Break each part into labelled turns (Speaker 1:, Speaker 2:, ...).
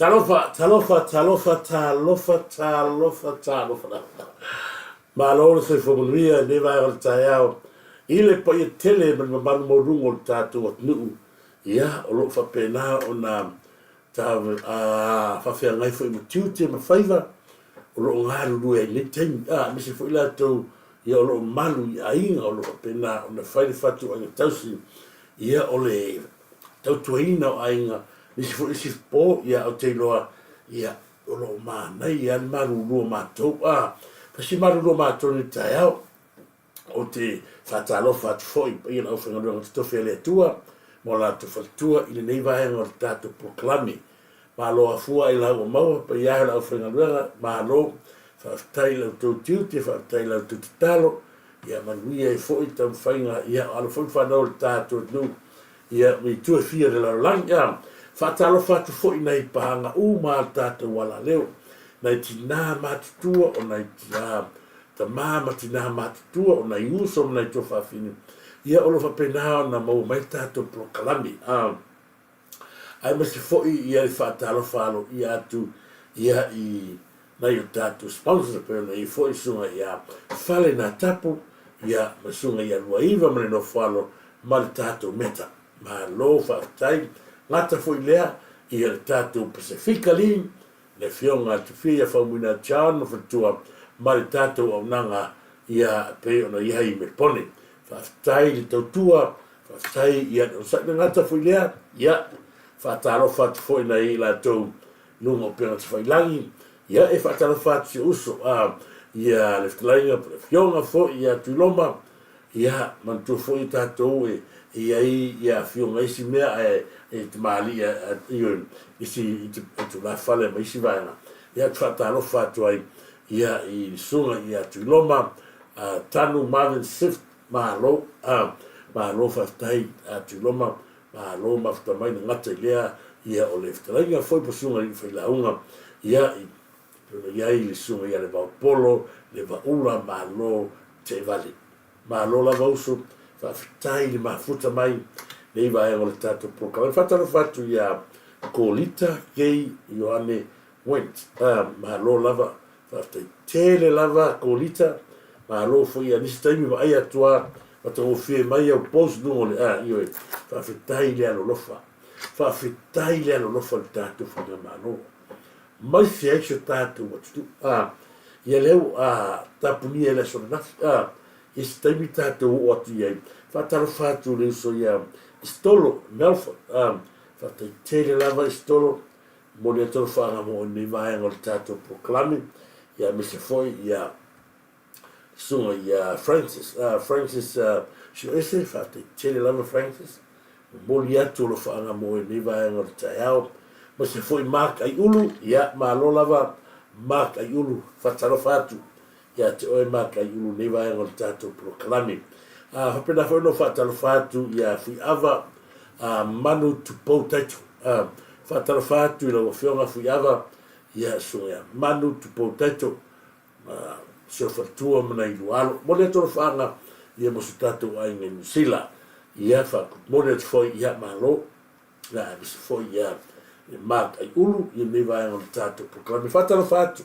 Speaker 1: talofa. Malo se fomulia ne vai o taiao. Ile pa ia tele ma manu morungo o tātou at nuu. Ia, o lo fa pena o na fa fea ngai fo i matiute ma faiva. O lo ngaru rue ni teng. Misi fo ila tau ia o lo malu i ainga o lo fa pena o na whaile fatu anga tausi. Ia o le tau tuaina o ainga. Misi fo isi po ia o te loa. Ia o lo manai ia maru rua mātou. Pasi maru rua mātou ni taiao. O te whatalofa atu foi, pa ia na whangarua ngati tofi alea tua, mo la tu whatua i le nei vahenga o tātou proklami. Ma loa fua i lau o maua, pa ia la whangarua, ma lo, whaftai lau tau tiuti, whaftai lau tau titalo, ia manuia i foi tam whainga, ia alo foi whanau le tātou nu, ia mi tua fia le lau lang, ia, whatalofa atu foi nei pahanga u ma tātou wala leo, nei tina matutua o nei ta mama tina matutua o nei uso o nei tofa fini. Ia olo fa penao na mau mai tātou proklami. Ai masi foi ia i whaatalo whalo ia atu ia i nei o tātou sponsor pero nei foi sunga ia whale na tapu ia masunga ia luaiva mane no whalo ma le tātou meta. Ma lo whaatai ngata foi lea ia le tātou Pasifika li le fionga tu fia whaumina chan no whatua ma le tātou au nanga ia pe ona ia i me pone. Whaftai li tautua, whaftai ia o sakna ngata fui lea, ia whaataro whatu fwoi na i la tau nunga o pena te whailangi, ia e whaataro whatu si uso, ia le whtalainga le fionga fwoi ia tuiloma, ia mantu fwoi tātou ia ia fionga isi mea e te maali isi i te la whale ma isi vaena, ia whaataro whatu ai, ia i sunga ia tuiloma, tanu Marvin Sift, mahalo, mahalo whaftai tuiloma, mahalo mawhtamai na ngata i lea, ia o le whtalainga fwoi pasunga i whailaunga, ia i sunga ia le vaupolo, le vaula mahalo te vali. Mahalo la vausu, whaftai le mafuta mai, le iwa e o le tātou proklami. Whataro whatu ia Kolita Gay Ioane Went, mahalo lava, whaftai tele lava Kolita, mahalo fo ia nisi taimi wa ai atua wata o fie mai au pos nungo le iwe whawhetai le alo lofa whawhetai le alo lofa le tātou whanga mahalo mai se aisho tātou watutu ia leo tapuni e le sona nafi isi taimi tātou o atu iai whataro whātou leo so ia istolo Melford whawhetai tele lava istolo mo le atoro whanga mo ni vaenga le tātou proklami ia mese foi ia sunga ia Francis sio ese fate tele lava Francis moli atu lo whaanga mo e niva e ngor taiao ma se foi Mark ai ulu ia ma lo lava Mark ai ulu whataro whatu ia te oe Mark ai ulu niva e ngor tātou proklami hapena foi no whataro whatu ia fui ava manu tupo taito whataro whatu ila wafionga fui ava ia sunga manu tupo taito se fatua mana i lualo. Mole toro whanga ia mosu tātou ai ngai Nisila. Ia whaku. Mole foi ia malo. Ia misi foi ia Mark ai ulu. Ia mewa ai ngai tātou proklami. Whatara whatu.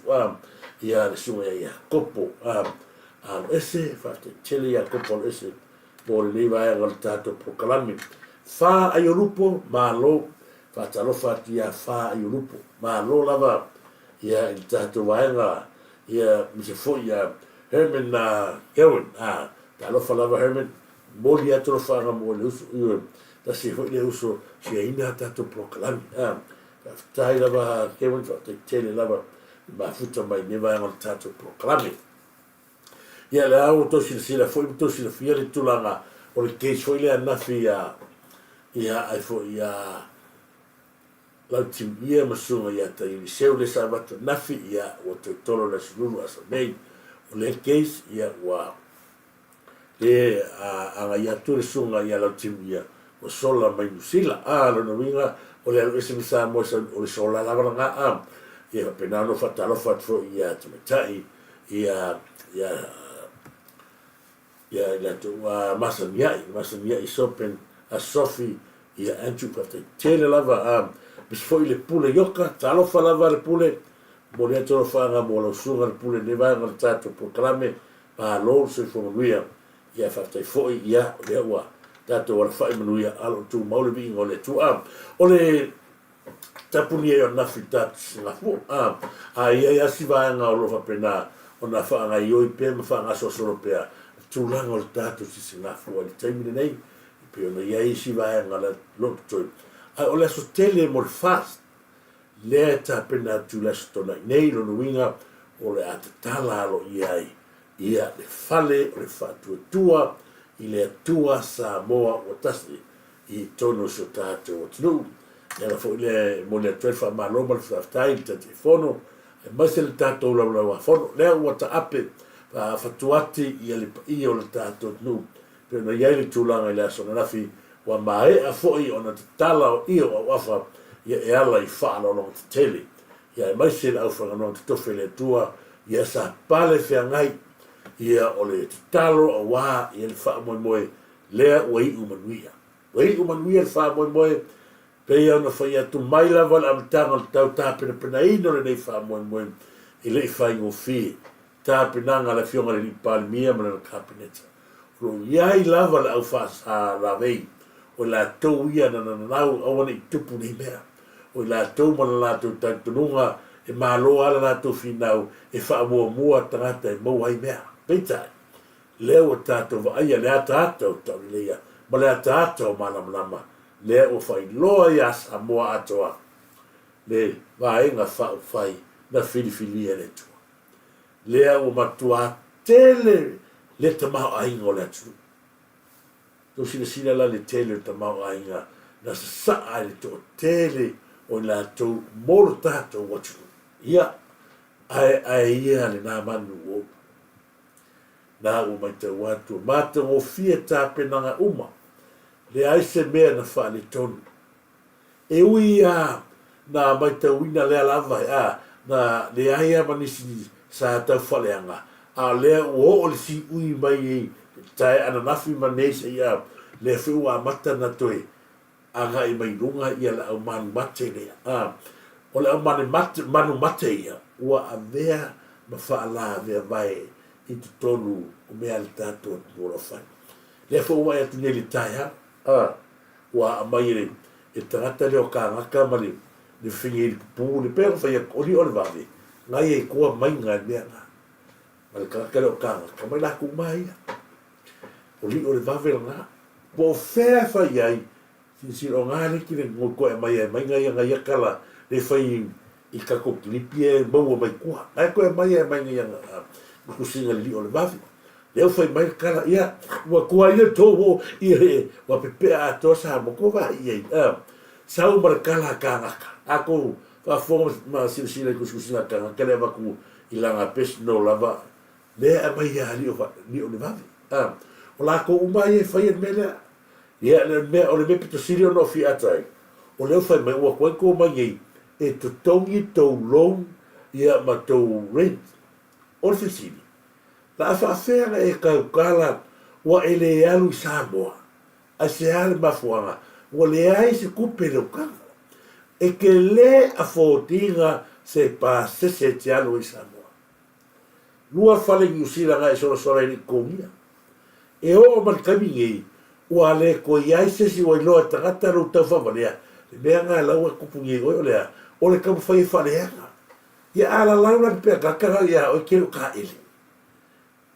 Speaker 1: Ia le sunga ia kopo. Ese. Whate tele ia kopo ese. Mole mewa ai ngai tātou proklami. Wha ai urupo. Malo. Whataro whatu ia wha ai urupo. Malo lava. Ia i tātou ai ngai. Ia mise foi ia Herman Ewan ta lo falava Herman moli atu lo fanga mo le uso ta se foi le uso se ina ta to proklami tai lava Ewan ta tele lava ma futa mai ne vai on ta to proklami ia la auto sila foi to sila fia le tulanga o le case foi le nafi ia ai foi ia la tim ia masunga ia ta i seu le sabato nafi ia o te tolo le sulu asa nei o le case ia wa le anga ia tu le sunga ia la tim ia o sola mai musila lo no vinga o le ese misa mo o le sola la nga ia pena no fatalo fatfo ia te metai ia la tu masania i sopen a Sophie ia antu pate tele lava bis foi le pule yoka talo falava le pule mo le tolo fanga mo lo sunga le pule ne vai ngal tato proclame pa lo se fo luia ia fa tai foi ia le wa tato wa fa manuia alo tu maule bi ngole tu ole tapuni e na fita na fu ia si vai nga lo fa pena ona fa nga yo pe ma fa nga so pe tu lang o tato si na fu le taimi nei pe ona ia si vai nga la lo tu ole so tele mo fast le ta pena tu la stona nei lo winga o le atala lo ia le fale o le fatu tua i le tua Samoa o tasi i tono so tato o tunu e la fo le mo le trefa ma lo mal ftai te telefono e ma se le tato la wa fono le o ta ape fa fatuati i o le tato tunu pe na ia le tulanga le so na fi wa mai a foi ona tala o i o afa e ala i fa no tele ia mai se la fa no to fele tua ia sa pale fe ngai ia ole talo o wa ia fa mo le wei umanuia le fa mo pe ia no fa ia tu mai la val am tanga tau ta pe ino le nei fa mo i le fa ngo fi ta pe nanga la fionga le palmia ma le cabinet ro ia i lava la fa sa la vei o la to ia na o ni tupu ni mea o la to ma la to tantunga e malo ala la to finau e fa mo tangata e mo ai mea pita leo tato va ia le tato to le ma le tato malama le o fai loa ia Samoa atoa le vai nga fai na fili ele tu le o matua tele le tama ai ngola tu to sila la le tele tama ai nga na sa ai to tele o la to mortato watu ia ai ia le na manu o na o mai te watu mata o fia tape nanga uma le ai se mea na whale tonu e uia na mai te wina lea lava na le ai a manisi sa tau whaleanga a lea o le si ui mai e tae ananafi manese ia le whiua mata na toe anga i mai runga ia la au manu mate lea o le au manu mate ia ua a vea ma whaala vea vai i tu tonu o mea le tātua mora whai. Lea whiua ia tu neli tae ua a mai e tangata leo ka ngaka ma le whingi i pupu le pēra whai o li ole vave ngai e kua mai ngai mea ngā ma le kaka leo ka ngaka mai laku mai ia o li ole vave la ngā po whea whai ai si o ngā reki le ngoi koe mai ai mai ngai akala le whai i kako kilipi e maua mai kua ai koe mai ai mai ngai ngā kusinga li ole vave leo fai mai kala ia wa kua ia toho ia wa pepea ato sa mo ko va ia sau mar kala ka ako fa fo ma sila kusina ka kala va ku ilanga pes no lava le mai ia li o le vave o la ko umai e fai mele ia le me o le me pito sirio no fi atai o leo fai mai wa ko mai e to tongi to long ia ma to rent o le sili la afafea e kaukala wa ele alu Samoa a se ale mafuanga wa le ai se kupe le ukanga e ke le a fotinga se pa se te alu i Samoa lua fale ngiusila nga e solo ni komia e o man kamingi wa le ko iai se si wa iloa tangata ru tau favalea le mea nga laua kupungi o lea o le kamu fai faleanga ia ala laula ni pia kakara ia o kero ka ele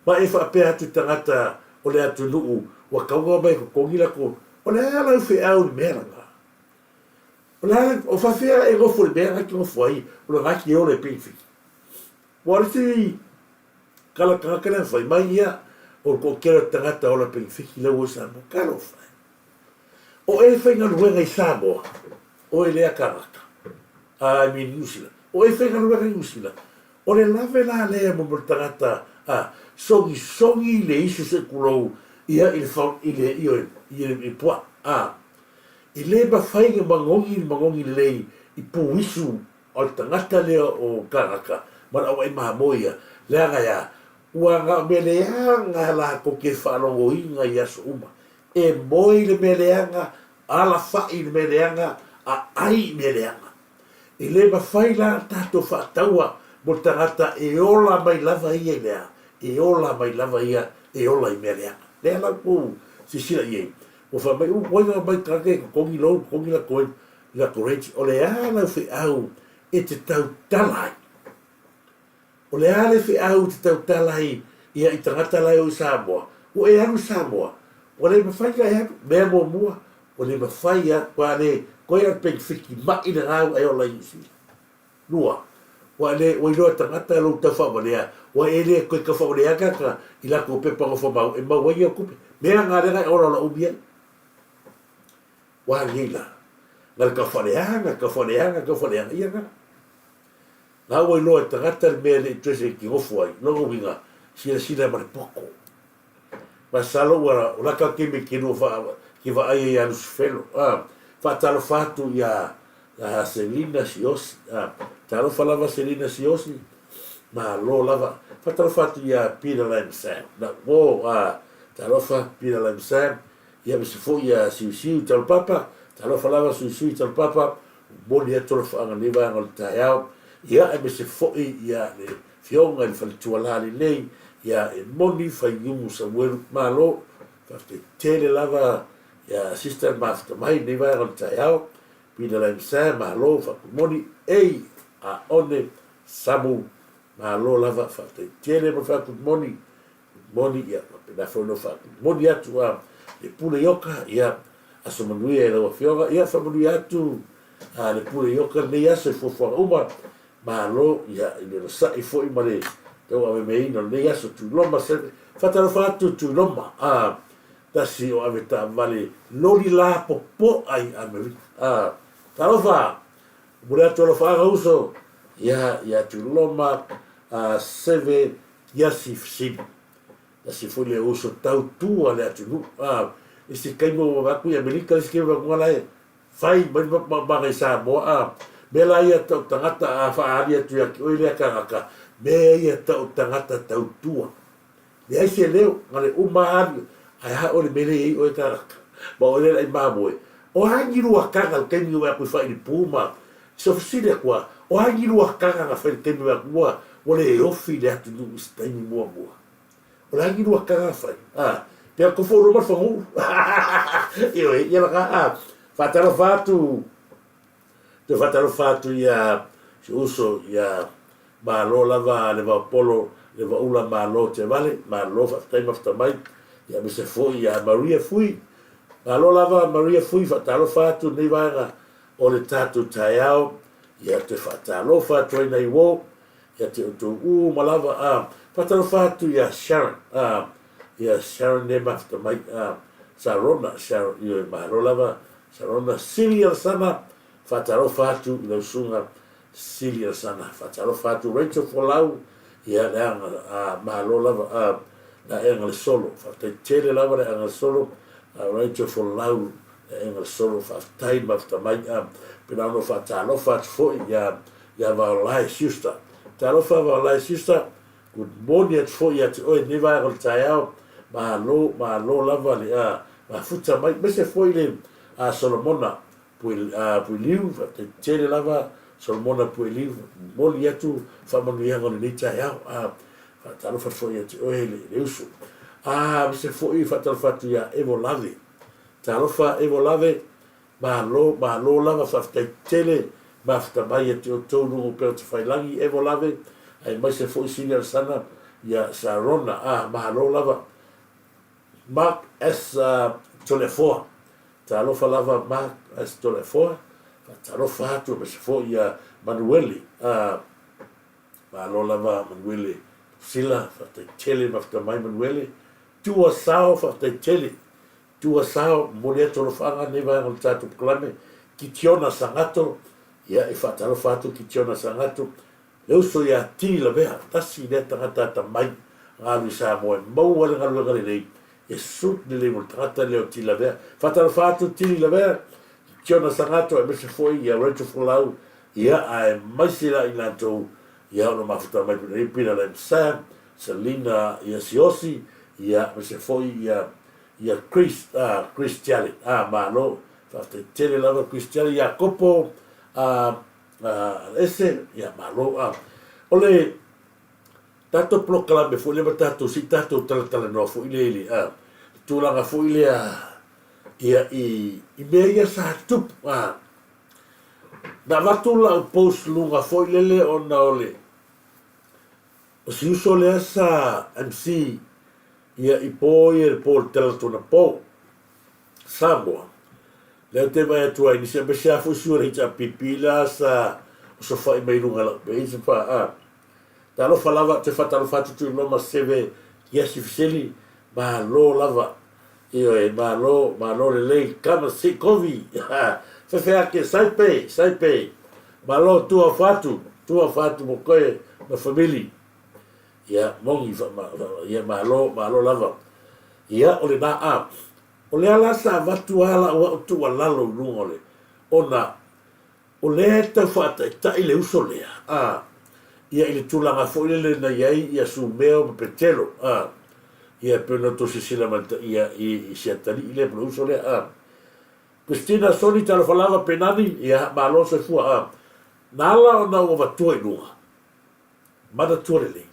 Speaker 1: ma e whapea atu tangata o le atu nuu wa kaunga mai ko kongila ko o le ala uwhi au ni mera nga o le ala o whawhea e ngofo le mera ki ngofo ai o le ngaki o le pingwhi wa le ti kala kakana whai mai ia o ko kera tangata o le pingwhi ki lau o Samoa kalo whai o e whai ngaluenga i Samoa o e lea karaka a mi New Zealand o e whai ngaluenga i New Zealand o le lave la lea mo tangata songi le isu se kulou ia i poa i le ba fai mangongi le i pu isu o tangata lea o karaka mana au ai mahamoia lea ngaya ua nga meleanga la ko ke whalongo inga i aso uma e moi le meleanga ala fai le meleanga ai me leanga. E le mawhai la tato whaataua mo tangata e ola mai lava ia i lea. E ola mai lava ia e ola i me leanga. Lea lau po si sila iei. O wha mai uoina mai trake kongi lou, kongi la koe, la koreji. O le ala whi au e te tau talai. O le ale whi au te tau talai ia i tangata lai o Samoa. O e anu Samoa. O le mawhai ka e anu, mea mua mua. O le mawhai a kwa le koe a peng whiki mai na ngau e ola isi. Nua. Wa le o ilo tangata lo ta fa balea. Wa ele koe ka fa balea kaka i la ko pepa ko fa mau e mau ia kupe. Mea ngare ga ola la ubia. Wa ngila. Ngal ka fa lea ia nga. Na o ilo tangata me le trese ki ofu ai. No winga. Sila mare poko. Ma salo wala o la ka ke me ki no fa ki va ai ia lus felo. Fa talo fatu ia Selina Siosi. Talo falava Selina Siosi. Ma lo lava. Fa talo fatu ia Peter Lam Sam. Na o talo fa Peter Lam Sam. Ia me se fo ia siu talo papa. Talo falava siu talo papa. Boni e tolo fa ngani va ngal taiao. Ia me se fo ia le fionga il fal tualali nei. Ia e moni fa yumu sa weru malo. Fa te tele lava ia sister master mai nei vai ngal taiao. Pina lai sa malo fa moni ei a one samu malo lava fa te tele mo fa moni ia na fo no fa moni atu le pule yoka ia aso manui e lo fioga ia fa moni atu le pule yoka nei aso fo uma malo ia le sa i fo i male to ave mei no nei aso tu loma se fa tu loma tasi o ave ta vale loli la popo ai Amerika tarofa mure atu lo fa uso ia tu loma seve yasif sim tasi fo le uso tau tu ale atu isi kai mo va ku Amerika isi ke va ngala fai ba sa mo bela ia tau tangata fa aria tu ia o ile ka me ia tau tangata tau tua le ai se leo ngale uma ai ha o le mele o ka ba o le ai mamoe o hangi rua kanga ke mi wa ku fa ni puma so fsile kwa o hangi rua kanga ga fa ke mi wa ku o le ofi le atu du stai ni mo o le hangi rua kanga fa pe ko fo ro ma fo io ia la fatalo fatu ia uso ia ma lo lava le va polo le va ula ma lo te vale ma lo fa time after mai ia me se foi ia Maria fui ma lo lava Maria fui fatalo fatu nei va o le tatu taiao ia te fatalo fatu nei wo ia te tu ma lava fatalo fatu ia Sharon ia Sharon nei after mai Sarona Sharon ia ma lo lava Sarona Silia sana fatalo fatu le sunga Silia sana fatalo fatu Rachel Folau ia le ma lo lava la engel solo fate tele lava le engel solo Rachel Folau engel solo fa time after mai pina no fatalo fat fo ia va lai sister talo fa va lai sister good morning fo ia te oi neva el taiao ma lo lava le ma futa mai mese fo ile Solomona puiliu te tele lava Solomona puiliu moli atu fa manu ia ngoni ni taiao talo fa fo ia te oi le usu mese fo i fa talo fatu ia evo lave talo fa evo lave ma lo lava fa te tele ma fa mai e te tonu per te fai langi evo lave ai mai se fo sina sana ia Sarona ma lo lava Mark S telefon talo fa lava Mark S telefon talo fa tu me se fo ia Manueli ma lo lava Manueli sila fa te tele ma fa mai Manueli tua sao fa te tele tua sao molia tolo fanga ne va ngol tatu klame ki tiona sangato ia e fa talo fa tu ki tiona sangato eu so ia ti la vea tasi ne tata mai ngalu sa mo mo wala ngalu ngalu nei e sut de le multrata le ti la vea fa talo fa tu ti la vea tiona sangato e me se foi ia Rachel Folau ia ai mai sila ina to ia no mafuta mai pina le Sam Selina ia Siosi ia me se foi ia Chris Charlie ma no te tele lava Cristiano ia kopo ese ia malo ole tato plokala me fo le tato si tato tala no fo ile tulaga fo ile ia i meia sa tup na vatula o post lunga fo ile ona ole o si uso le sa MC ia i po ia po tala tona po Samoa le te vai atua ni se besia fo sure hita pipila sa so fai mai lunga la be se fa talo falava te fatalo fatu tu no ma seve yes ifseli ba lo lava io e ba lo le lei kama si covi fe anche sai pe ba lo tua fatu mo koe ma family ia mongi fa ia ba lo lava ia ole na ole ala sa vatu ala o tu lalo lungole ona ole te fata ta ile usolea ia ile tulanga fo ile na ia su meo petelo ia peno to se sila manta ia i siatali ile pro usolea Cristina Soni tala falava penani ia malo se fu nala ona o vatu ilunga mada torele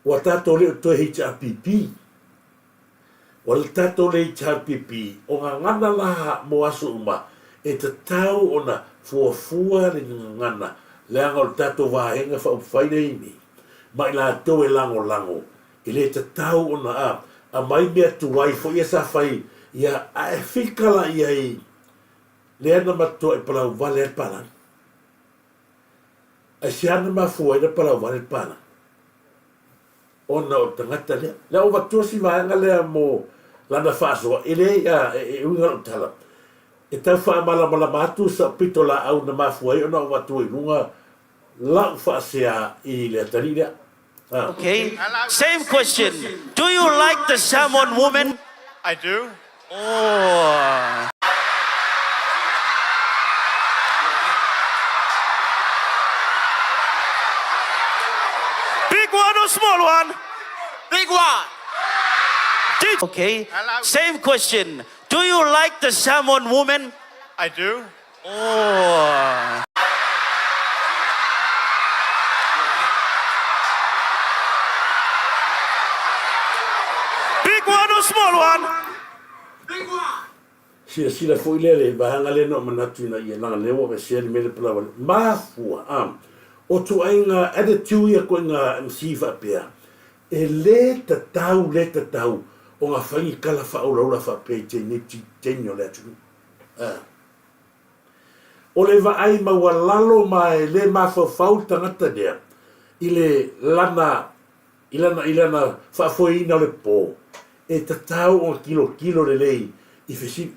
Speaker 1: o tato le to hicha pipi o tato le hicha pipi o ngana la mo asu uma e te tau ona fuafua le ngana le anga o tato vahenga whaine ini mai la to e lango ile te tau ona a mai mea tuai fo ia sa fai ia a e whikala ia i le ana matua e palau vale al palang a si ana mafua ina palau vale al palang ona o tangata lea lea o vatua si vahenga lea mo lana whaasoa ile e unga o tala e tau whaamala matu sa pito la au na mafua i ona o vatua i lunga lau whaasea i lea tari lea.
Speaker 2: Okay, same question. Do you like the Samoan woman?
Speaker 3: I do.
Speaker 2: Oh. Big one or small one?
Speaker 3: Big one.
Speaker 2: Okay, same question. Do you like the Samoan woman?
Speaker 3: I do.
Speaker 2: Oh. Big one or small one?
Speaker 3: Big one.
Speaker 1: Sila foi le bahanga le no manatu na ia langa lewa be sia me le pala mafua o tu ainga attitude ia ko nga MC fa pea e le tatau o nga fangi kala fa o la fa pe te ni tenyo le tu o le va ai ma walalo mai le ma fa falta ngata dia ile ilana fa foi na le po e tatau o kilo le lei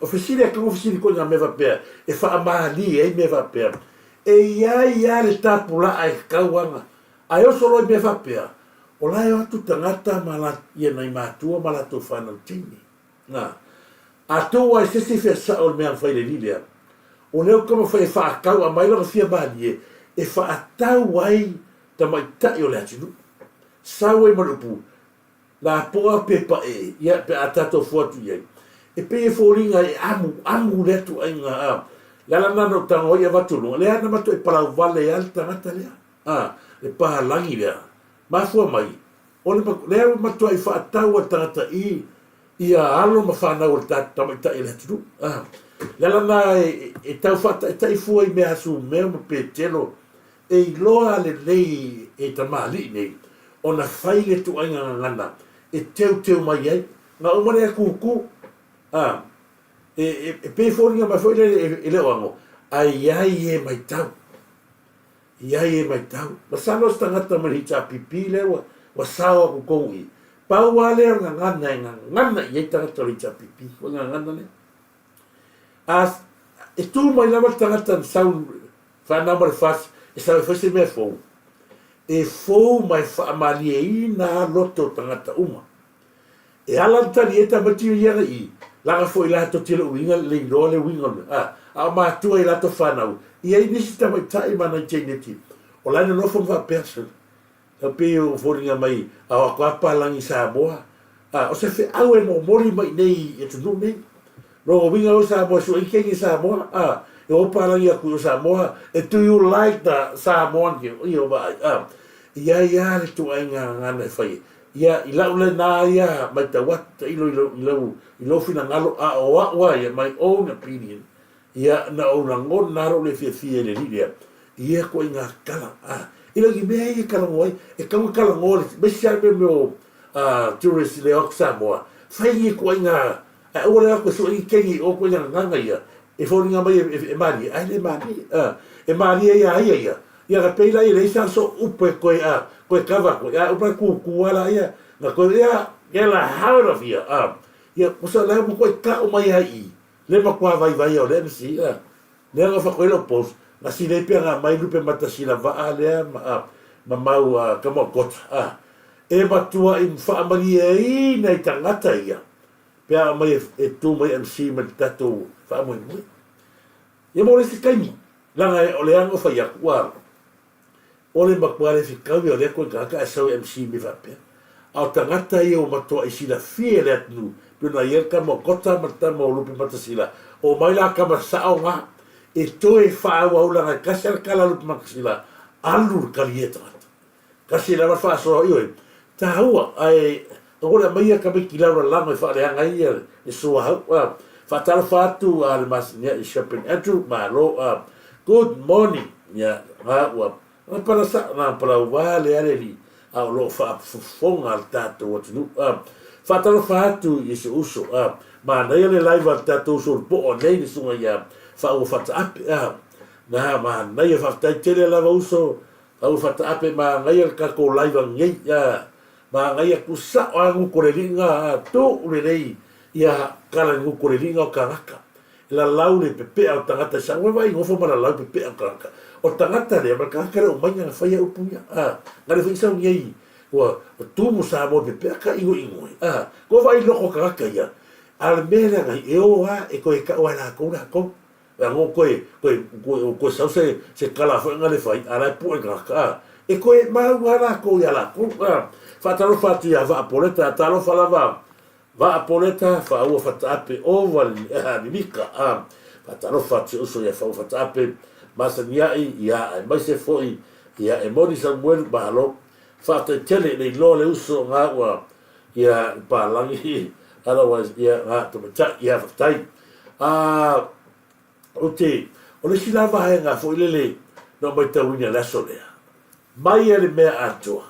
Speaker 1: officile che officile con la meva per e fa mali e meva per e ia le tapula ai kawanga ai solo meva per o la io tutta ngata mala ia nei matua mala to fa no tini na a tu ai se fa sa o me fa le lilia o leo come fa kawa mai lo fia mali e fa tau ai ta mai ta io le tinu sawe malupu la poa pepa e ia pe atato fotu ia e pe foringa e amu letu ainga la no tango ia vatulu le ana mato e para vale alta mata le e pa langi le ma fu mai o le mato e fa tau tata ia alo ma fa na volta ta ele tu la na e tau fa tai fu e me asu me pe telo e loa le lei e tamali nei ona faile tu ainga ngana e teu mai ai na o mare ku e pe foringa ma foi le wango ai e mai tau ma sano stangata malita pipi le wa sawa ko koi pa wale ngana ye tangata malita pipi ko ngana le as e tu mai la tangata sound fa number fast e sa fese me fo e fo mai fa mali na loto tangata uma e ala talieta mati ia i la foi la to tilo winga le role winga a ma tu e la to fanau ia i nisi ta mai tai mana cheneti o la no fo va person o pe o foringa mai a ko pa langi Samoa o se fe au e mo mori mai nei e tu nei Ro winga o Samoa so ikengi Samoa. E o parangi aku o Samoa. E do you like the Samoan ki? Iyo ba ia le tu ai ngana fai. Ia ila ule na ia mai ta wat ilo fina ngalo o ia my own opinion. Ia na o ngon na ro le fie le dia. Ia ko inga kala ila gi me ia kala ngoi e kala ngoi be sia be mo tourist le ok Samoa. Fai ko inga o le ko so i kengi o ko inga nganga ia. E fo ninga mai e mari ai le mari e mari ia ia ka peila i le isa so upe koe koe kava koe upe kuala ia na koe ia la out of here ia usa le mo koe ka o mai ai le makua vai o le msi le nga whakoe lo pos na si le pia nga mai lupe matasila vaa lea ma mau kama kota e matua i whaamari e nei tangata ia pia mai e tu mai MC ma tato whaamui mui ia mo le si kaimi langa o le anga whai akua ole makware fi kawi o leko kaka so MC mi vape au tangata ia o matua i sila fie le atnu puna yerka mo kota mata mo lupi matasila o mai la kama sao nga e toe faa waula nga kasar kala lupi matasila alur kalieta kasila ma faa so io ta hua ai agora mai ka be kilaura lama e faa le anga ia e so hau fa tala fatu al mas nia i shopping Andrew malo good morning ya wa para sa na para wale ali au lo fa fonga al tato what nu fa talo fatu isu uso ma na ile live al tato so po o nei sunga ya fa o fa tap na ma na ia fa tele la uso au fa tap ma ngai ka ko live ngai ya ma ngai ku sa o ngu korelinga to le nei ya kala ngu korelinga o karaka la laule pepe au tangata sa wa ngofo mara lau pepe au karaka o tangata le marka kare o manya fai au punya ngare fai sa ngai wa tu musa mo pepe ka ingo ko vai loko karaka ya al mera ngai e o e ko e ka wala ko na ko ngo ko sa se kala fa ngale fai ala pu e karaka e ko e ma wala ko ya la ko fa talo fa tu ya va poleta talo fa la va a poleta fa ua fatape ova ni mika fatalo fatu uso ya fa fatape masaniai ia mai se foi ia e moni Samuel bahalo fata tele le lo le uso nga wa ia palangi otherwise ia nga to mata ia fatai ote ole sila va nga foi le no mai ta wina la solea mai ele me atua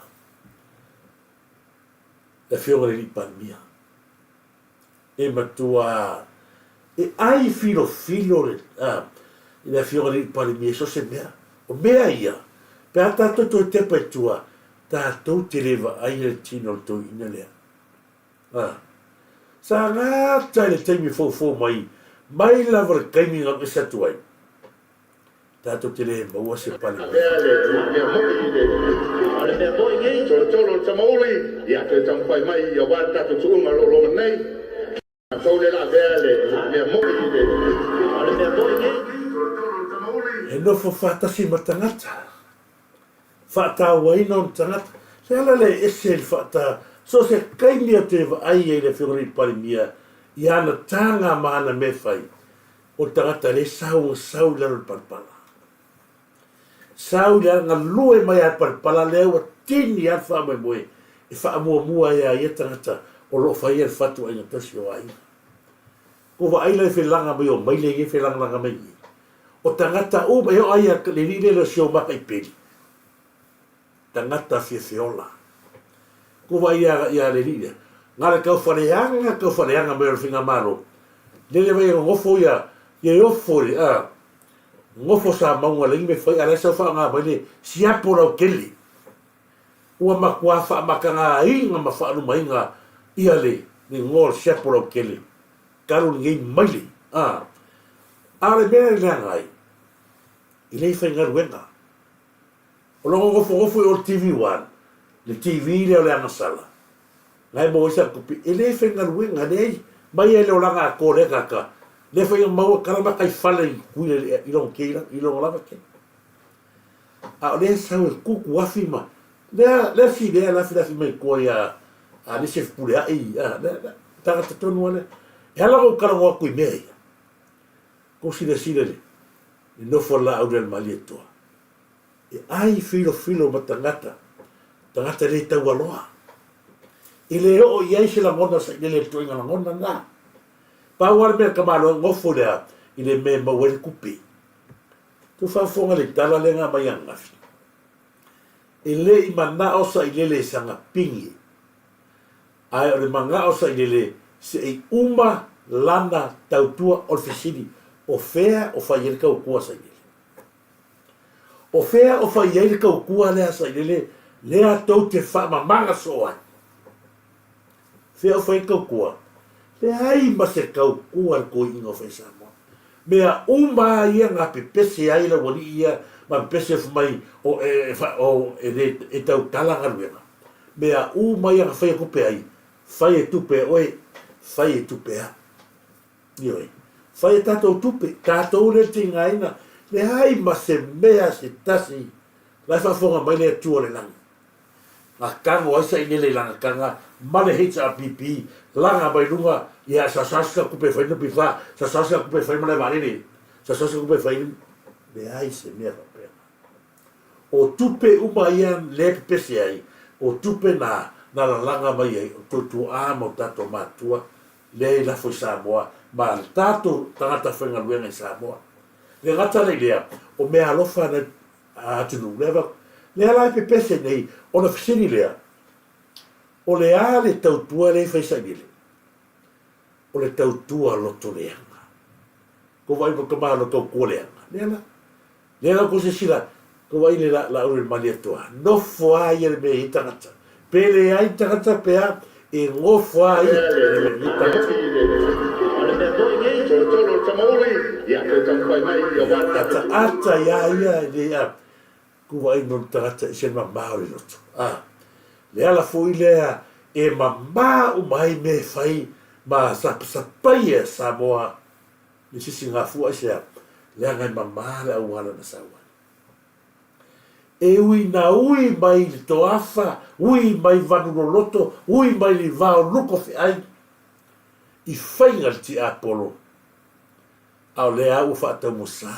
Speaker 1: e fiore li palmia e matua e ai filo le ina fiore li palmia so se mea o mea ia pe ata to te petua ta to te leva ai le tino to ina lea sa nga tale te mi fo mai lava kaimi nga sa tuai ta to te leva o se palmia
Speaker 4: ale te boy ngai tolo tamauli ya te tampai mai ya wa ta to tsunga lo nei so le la vele me mo ide ale te boy ngai
Speaker 1: e no fo fata si matangata fata wai non tangata se ala le esel fata so se kaimi te ai le fiori palmia ia na tanga mana me fai o tangata le sau la palpala sau ya nga lue mai a palpala leo tini a fa mai moe e fa mua ia tangata o lo fai el fatu ai ngatosi o ai ko va ai le felanga mai o mai le e felanga mai o tangata o mai o ai le lile le sio makai peli tangata fiola ko va ia le lile ngale ka fareanga mai o finga maro le vai ngofo ia ye ofo ngofo sa maunga le me fai ala sa fa nga mai sia poro keli ua makua fa makanga inga ma fa mai nga ia le ni ngol sia poro keli karu ngi mai ale bere ngai ile fai nga ruenga o lo ngofo o TV1 le TV le ana sala ngai mo isa kupi ile fai nga ruenga nei mai ele o langa ko le kaka le fai mau karama kai fale ku i long keila i long lava ke le sa ku afima le fi le la fi mai ko ya le chef pule ai ta tonu le E ala ko karangoa kui mea ia. Ko sile le. Ni nofo la au del mali toa. E ai filo matangata. Tangata le tau aloha. I le o iai se la ngona sa i le toinga la ngona na. Pawar mea kamalo ngofo lea i le me mawele kupi. Tu whafonga le tala le ngā mai angafi. E le i mana osa i le sanga pingi. Ai o le manga osa i le se i uma lana tautua o fisini o fea o whaiere kau kua sa i le. O fea o whaiere kau kua lea sa i le lea tau te whamamanga so ai. Fea o whaiere kau kua. Le ai ma se kau kua ko ingo whai Samoa. Mea uma ia ngā pepese ai la wali ia ma pepese fumai o e tau talanga ruenga. Mea uma ia ngā whai kupe ai. Whai e tupe oe, whai e tupe a. Ioi. Whai e tātou tupe, tātou le tingaina. Le hai ma se mea se tasi. Lai whafonga mai le atua le langi. Ngā kango aisa i nele langa kanga. Mane heita a pipi. Langa mai lunga. Ia sasasa kupe whainu piwha. Sasasa kupe whainu mana marere. Sasasa kupe whainu. Le hai se mea whapea. O tupe uma ian le pese ai. O tupe na la langa mai ai. O tutu ama o tato matua. Le la foi Samoa. Ma tato tangata whenga luenga i Samoa. Le ngata nei lea. O mea alofa na atunu. Le alai pepese nei. O na fisini lea. O le a le tautua le whaisangile. O le tautua loto leanga. Ko vai mo kamalo kau kua leanga. Leana. Leana ko se sila. Ko vai le la ure mali atua. Nofo ai ele me i tangata. Pele ai tangata pea. E ngofo ai ele me i tangata. Ata ia le ia. Ko vai no tangata i sen mamao le loto. Le ala foi lea e mamā umai me whai ma sapai e Samoa. Le sisi ngā fua i sea. Lea ngai mamā le au ala na sawa. E ui na ui mai le toafa, ui mai vanuroloto, ui mai le VAO luko fi ai. I whainga le ti Apollo. Au lea au whaatau mo sā.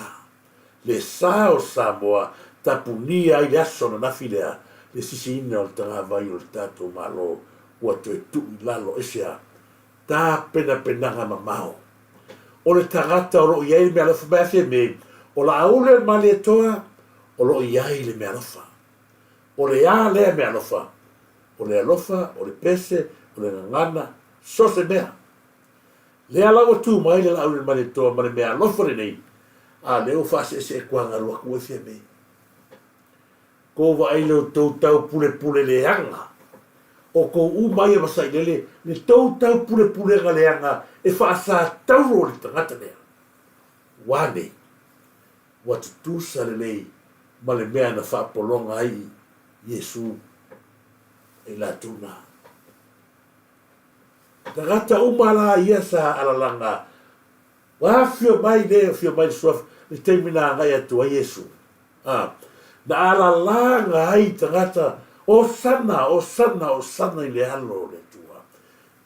Speaker 1: Le sā o Samoa tapuni ai le aso na nafi lea. Le sisi ina o le tanga vai o le tato malo ua to e tui lalo esea tā pena penanga mamao. O le tangata o lo iai me alofa mea fia me o la aule ma le toa o lo iai le me alofa. O le a lea me alofa. O le alofa, o le pese, o le ngana, so se mea. Le alawa tu mai le aule ma le toa ma le mea alofa le nei. A leo fase ese e kuanga lua kua fia me. Ko wa ai leo tau pule leanga. O ko umai e masai lele, le tau pule leanga e whaasa tauro le tangata lea. Wane, watu tusa lelei, ma le mea na whaapolonga ai, Yesu, e la tuna. Tangata umala ia sa alalanga, wa fio mai suaf, le teimina ngai atua Yesu. Na ala langa ai tangata o sana i le alo le tua.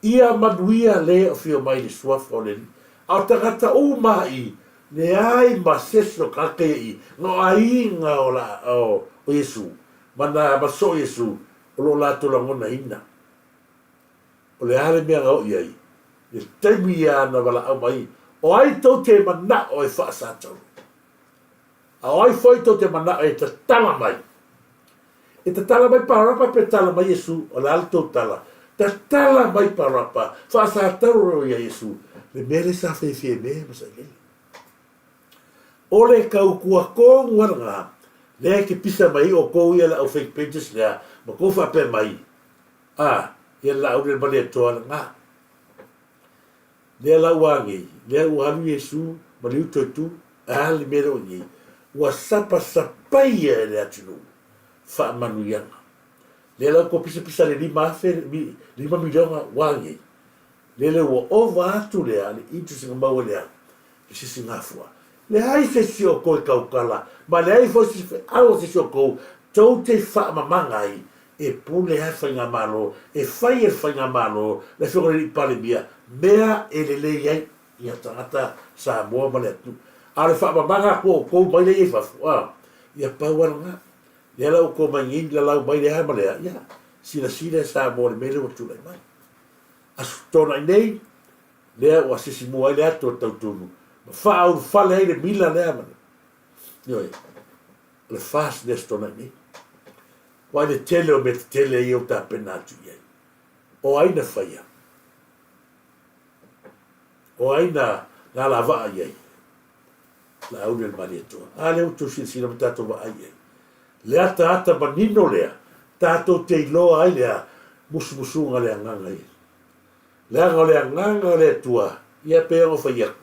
Speaker 1: Ia manuia le o fio mai le suafa o le au tangata o mai le ai maseso kakei no ainga o la o Yesu. Mana maso Yesu o lo lato la ngona ina. O le ale mea ngau iai. Le taimi ia na wala au mai. O ai tau te mana o e whaasatau. A oi foi to te mana e te tala mai. E te tala mai parapa pe tala mai Yesu o la alto tala. Te tala mai parapa. Whaasa tauro ia Yesu. Le mere sa fie me masa gele. O le kau kua kō nguaranga. Le ke pisa mai o kou ia la au fake pages lea. Ma kou whape mai. Ia la au le mani atoa la ngā. Lea la uangi. Lea ualu Yesu. Mani utoitu. Le mere o ngi. Ua sapai e le atinu wha manu ianga. Le lau ko pisa le 5 milionga wangi. Le le ua ova atu lea le itu singa maua lea. Le sisi ngafua. Le hai se si o koe kaukala. Ma le hai fo si au se si o kou. Tau te wha mamangai. e pule ha whainga malo, e whai e whainga malo, le whingare i pale mia, mea e le le iai, ia tangata Samoa male atu. A le whaamamanga ko mai le i whafu, ia pauaranga, le lau ko mai ngini la lau mai le ha malea, ia, sila Samoa le mele o tulai mai. Asu tona i nei, lea o asisi mua i le atu o tautunu, ma wha au whale ai le mila lea mane. Ioi, le fastness tona i nei. Wai le tele o me te tele i o ta pena atu iai. O aina whaia. O aina nga la waa iai. La aune le mani atua. A leo tu sila ma tato waa iai. Lea ata manino lea. Tato te iloa ai lea. Musu lea nganga i. Lea nganga lea tua. Ia pea o whaia.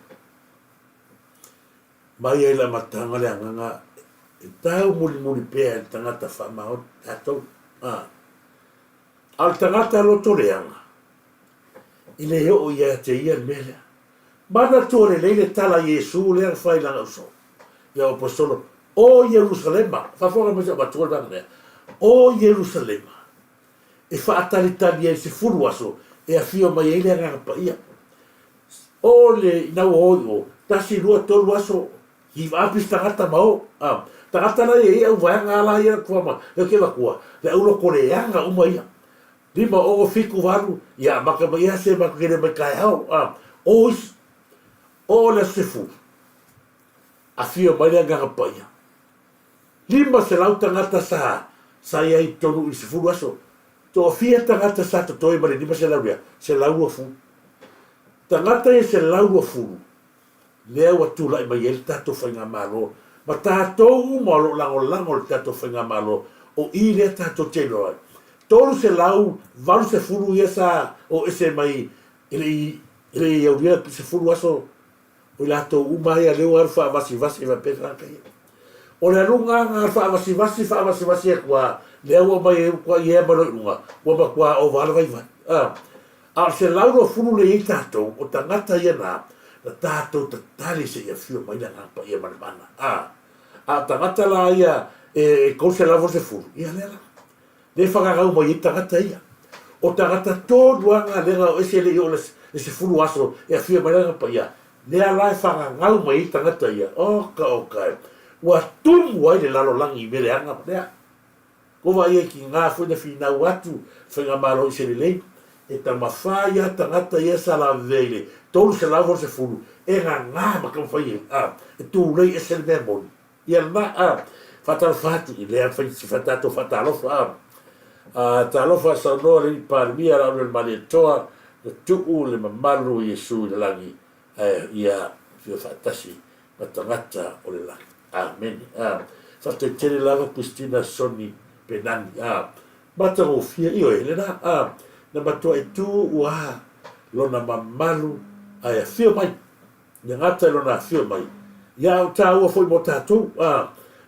Speaker 1: Mai ai la matanga lea nganga. E tau muli pea e tangata whamao tatou. Al tangata loto leanga. I le o ia te ia melea. Mana tōre leile tala Yesu lea whai langa uso. Ia o postolo. O Jerusalema. Whawhonga mesa matua langa lea. O Jerusalema. E whaatalitani e se furu aso. E a fio mai eile anga pa ia. O le inau o tasi lua tolu aso. I apis tangata mao. Tangata na e au vanga ala ia kua ma. E ke wakua. Le aulo kore anga uma ia. Lima o fiku waru. Ia maka mai ia se maka kere mai kai hao. Ois. O le sefu. A fio mai le anga pa ia. Lima se lau tangata sa. Sa ia i tonu i se furu aso. To fia tangata sa to toi mare lima se lau rea. Se lau a fu. Tangata e se lau a furu. Lea wa tula i mai ele tato whainga malo. Ma tātou umalo lango le tato whainga malo. O i lea tato tēno ai. Tolu se lau, valu se furu ia sa o ese mai ele i au rea se furu aso. O i lato umai a leo arfa vasi va pēra kai. O le alunga arfa vasi e kua lea ua mai kua i ea maro i lunga. Ua ma kua o vala vai. A se lau no furu le i tātou o tangata ia nā. Na tātou ta tali se ia fio mai na ngapa ia mana. A tangata la ia e kose lavo se furu. Ia lera. Le whakakau mai i tangata ia. O tangata tōruanga lera o ese le i o le se furu aso ia fio mai na ngapa ia. Lea lai whakakau mai i tangata ia. Oka. Ua tumu ai le lalo langi mele anga. Lea. Kova ia ki ngā fwena whina watu whenga maro i se le lei. E ta mawhaia tangata ia sa la vele. Tolu se lavo se fulu. E ngā makam whai e tū rei e se le mea moni. Ia na whatau whatu i lea whai si whatato whatalofa. Talofa sa noa le parmia rau le mani toa. Le tuu le mamalu Yesu le langi. Ia whio whatasi. Ma tangata o le langi. Amen. Whatu tene lava Christina Soni Penani. Matango fia i o ele na. Na matua e tū ua lona mamalu ai a fio mai. Ia ngata lona fio mai. Ia au tā ua foi mo tātou.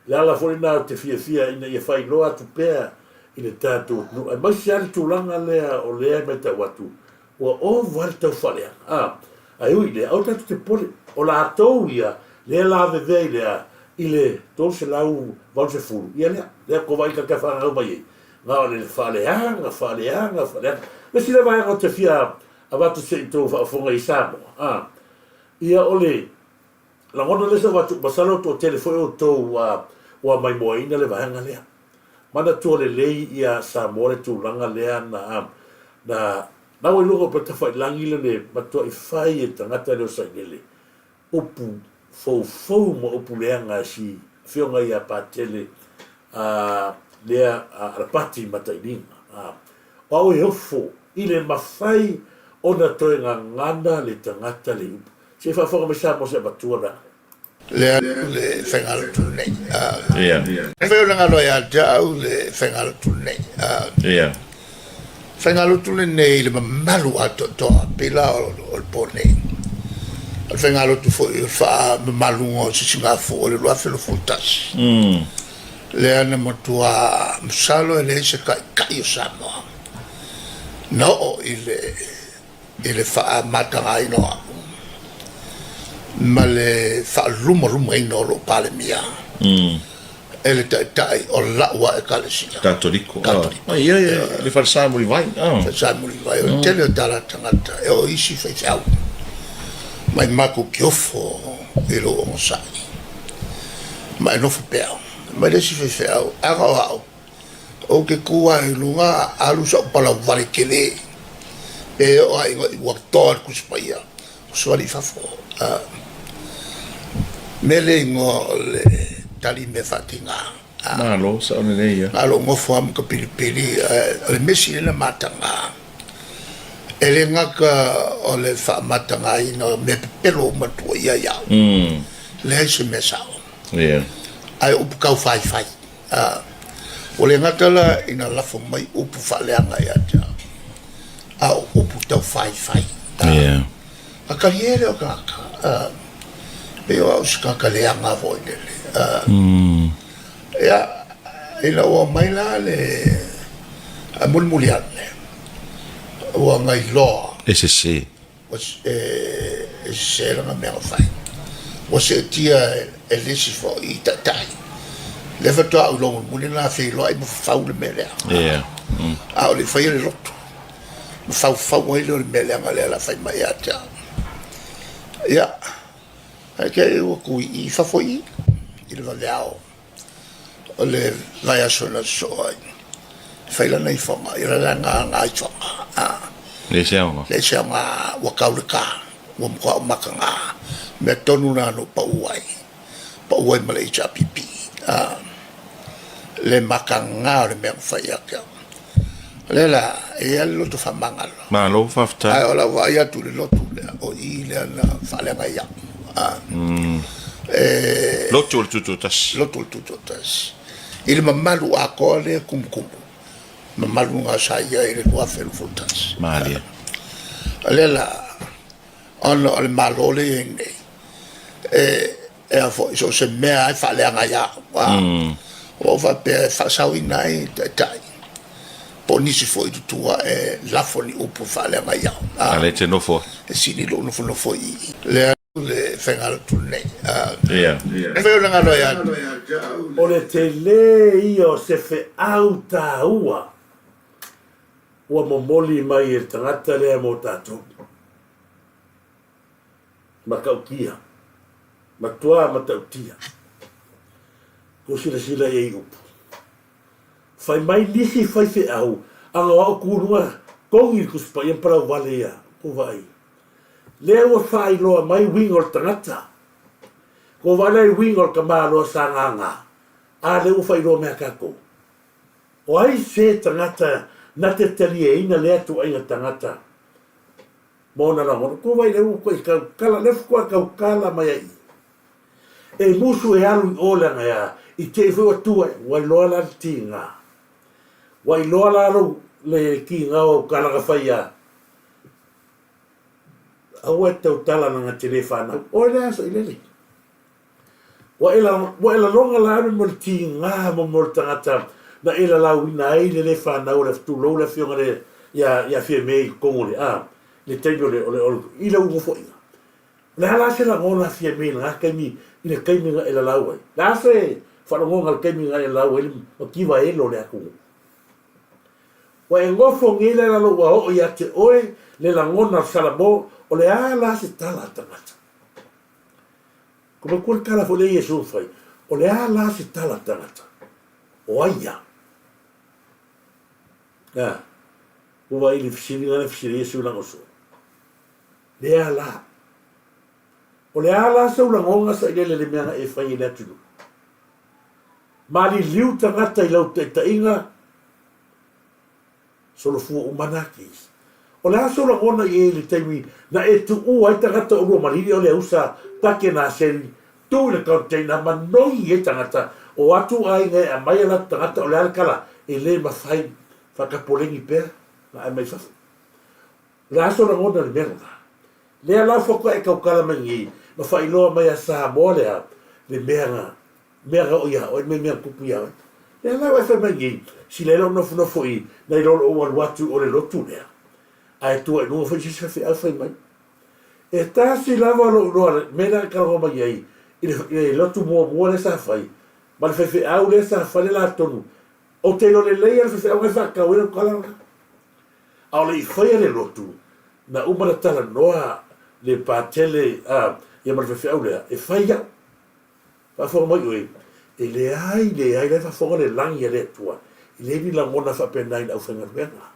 Speaker 1: Ia ala foi nā te fia ina ia whai loa tu pēr i le tātou. Ai mai si ari tūlanga lea o lea mai tau watu. Ua o wale tau whalea. Ai ui lea au tātou te pole. O la atou ia lea la vevei lea i le tō se lau vau se furu. Ia lea. Lea kova i ka whanga au mai e. Ngā o le whaleanga. Me sila vai o te fia a watu se i tō whafonga i Samoa. Ia ole, la ngona lesa watu masalo tō telefoi o tō ua mai moa ina le vahanga lea. Mana tō le lei ia Samoa le tūlanga lea na wai lunga pa tawhai langi le matua i whai e tangata leo sainele. Upu, fau mo upu leanga si whionga ia pātele lea rapati mataininga. Pau e ofo, i le mawhai o na toe ngana le tangata le upu. Se whawhonga me sa mo se matua na.
Speaker 4: Le whengalo tu nei. E wheo nanga loa ia jau le whengalo tu nei. Whengalo tu nei le mamalu a toa pila o le pōne. Al whengalo tu fo i wha mamalu o sisinga fo o le loa whelo futas. Le ana matua msalo e le se kai o Samoa. No i le wha matanga inoa. Ma le wha ruma ino lo pale mia. ele tai o la wa e kalesia
Speaker 5: Católico.
Speaker 4: Católico.
Speaker 5: Ia, le far mo vai.
Speaker 4: sa muri vai o tele o tala tangata e o isi fai au mai mako kiofo e lo o sai mai no fupeo mai le si fai au au o ke kua e lunga alu so pala vale kele e o ai o tor ku spaia so ali fa fo mele ngo le tali me fatinga
Speaker 5: Malo, sa ona nei ia.
Speaker 4: alo ngo fo am ka pili le mesi le matanga ele ngaka o le fa matanga ino me pelo matu ia le se mesao
Speaker 5: Ia.
Speaker 4: ai upu kau fai o le ngatala ina lafo mai upu faleanga ia ta au upu tau fai
Speaker 5: Ia.
Speaker 4: a kariere o kaka e o skaka leanga voi lele ia ina o mai la le a mulmuliane o ngai lo
Speaker 5: Ese se.
Speaker 4: was se la me fai o se tia e lesi fo i tatai le fa to lo mulina fe lo ai mo fa le mele
Speaker 5: Ia.
Speaker 4: a o le fai le roto fa o le mele ngale la fai mai ata ia ke o ku i fa fo i le valeo o le vai sola so fai la nei forma ira la nga cho
Speaker 5: Le siamo.
Speaker 4: le chama wa kaulika wa mo makanga me tonu na no pa uai malai cha pipi le makanga le me fai aka le la e lo to fa mangalo
Speaker 5: Malo, fafta.
Speaker 4: ai ola va ya tu le lo tu le o i le na fa le ga ya
Speaker 5: Lotu le tututas.
Speaker 4: lo tu tas il mamalu a ko le kum mamalu nga sa ya ile wa fel futas
Speaker 5: Malia.
Speaker 4: Lela on le malole ne e a fo so se me ai fa le nga ya o va pe fa sa wi nai tai po ni si fo i tua e la fo ni upu fa le nga ya
Speaker 5: Ale te no fo.
Speaker 4: e si ni lo no fo i le fengal tu ne
Speaker 5: Ia.
Speaker 4: fe o nga lo ya
Speaker 1: O le te le ia o se fe auta ua. Ua momoli mai e tangata lea mo tātou. Ma kaukia. Ma tua ma tautia. Ko sila e upu. Fai mai nisi fai fe au. Anga wao kurunga kongi kuspa i parau wale ia. Ko vai. Lea ua fai loa mai wingol tangata. Ko wale wingol ka maa loa sanganga. A le ua fai loa mea kako. O ai se tangata na te tali e ina lea tu ainga tangata. Mona la mona. Ko vai le ua koe kala lefu kua kala mai ai. E musu e alu i ole nga ia. I te fua tua wai loa la tinga. Wai loa la le ki ngao kalanga fai ia. Awa tau tala nga telefana. O le asa i lele. Wa ela longa la anu mo ti nga mo tangata na ela la wina ai le fana o le tu lo le fionga le ya fie me kongo le le tengo le i le ugo foi. La la se la ngona fie me nga kai mi i le kai mi nga ela la wai. La se fa lo ngal kai mi nga ela la wai o ki va elo le aku. Wa ngofo ngile la lo wa o ya te oe le la ngona sala mo o le ala se tala tangata. Como quel cala fo le Yesu fai. O le ala se tala tangata. O aia. O vai le fisiri Yesu la ngoso. Le ala. O le ala se ula ngonga sa ile le mea e fai le atunu. Mali liu tangata i lau te inga. Solo fu umanakis. O le aso la ngona i le taimi na e tu ai tangata o lua maliri o le usa take na seri tu le container ma noi e tangata o atu ai ngai a mai ala tangata o le alkala e le mawhai whakapolengi pēr na ai mai whafu. Le aso la ngona le merona. Le ala whako e kaukala mangi ma whailoa mai a Samoa lea le meanga o ia o me mea kupu ia. Le ala wai whamangi si le lo nofu i na i lolo o watu o le lotu lea. Ai tua nunga fai si se fai mai. E tasi lava lo mena ka ro mai ai. I lotu mua le sa fai. Ma le fefe au le sa fale la tonu. O te lo le leia le fefe au ngai whakawera kala. Au le i whaia le lotu. Na umara tala noa le pātele ia ma le fefe au lea. E whaia. Whawhonga mai oi. E le ai le whawhonga le langi a le tua. I le ni la ngona whapenai na au whangaruenga.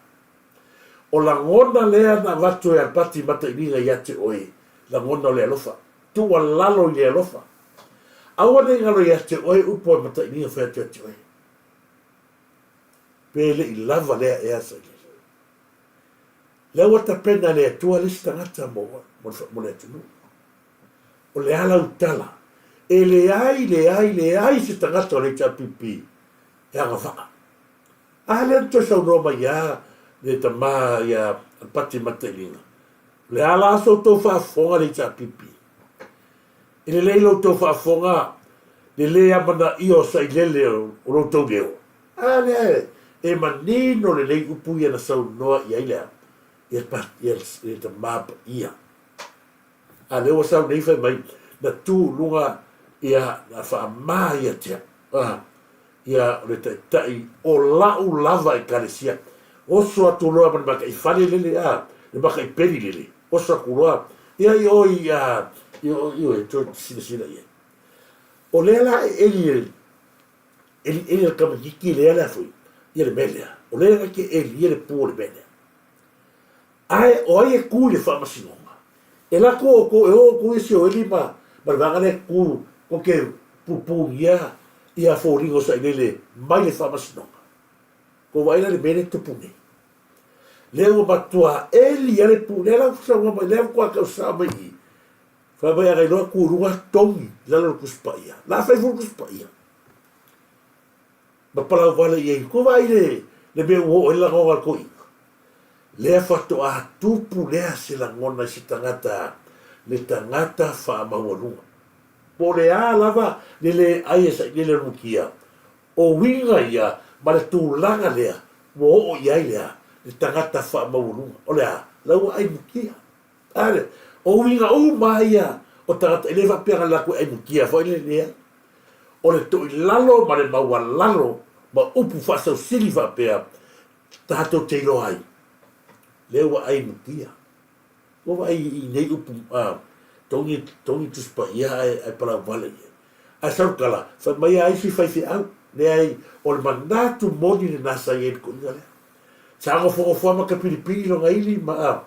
Speaker 1: O la ngona lea na watu e alpati mata i ninga iate oi. La ngona o le alofa. Tua lalo i le alofa. Awa ne ngalo iate oi upo e mata i ninga whea te oi. Pele i lava lea e asa i. Lea wata pena lea tua lisi tangata mo le tunu. O le ala utala. E le ai se tangata o le tapipi. E anga whaka. A le anto sa unoma ia le tama ia pati matelina. Le ala aso tau whaafonga le tapipi. E le leilo tau whaafonga le le amana io sa i lele o roto geo. A le e manino le lei upu ia na sau noa ia ilea. Ia tama pa ia. A le o sau nei fai mai na tu lunga ia na whaama ia tia. Ia le tai o lau lava e karesia. Oso atu loa man baka i whare lele le baka i peri lele. Oso aku loa. Ia i oi i e tō sina ia. O lea la e le kamakiki lea lea fui. Ia le melea. O lea la ke ia le pō le melea. O ai e kū le whamasinonga. E la ko e o kū e si o elima. Marvanga le kū ko ke pupu ia. Ia fōringo sa ilele mai le whamasinonga. Ko waila le mene tupune. Leo matua eli ale pu. Lea lau kusa mai. Lea kua kau sa mai i. Whamai a reiloa kūrunga tongi. Lalo kuspaia. La whai furu kuspaia. Ma palau wale i ei. Ko waile le me uho e langonga ko inga. Lea whato a tupu lea se langona si tangata. Le tangata whaamauanunga. Po le a lava le aia sa le rukia. O winga ia ma le tūlanga lea. Mo o iai lea. Le tangata whaamauanunga. O lea, lau ai mukia. Ale, o winga o maia. O tangata ele whapeanga laku ai mukia. Fo ele lea. O le to i lalo ma le maua lalo. Ma upu whasau sili whapea. Tato te ilo ai. Lewa ai mukia. Ko ai i nei upu tongi tuspa ia ai para vale ia. A saukala, fa mai ai si fai fi au, le ai o le manatu moni le nasa i ko inga lea. Sa ngo fo ma ka piripiri lo ngaili ma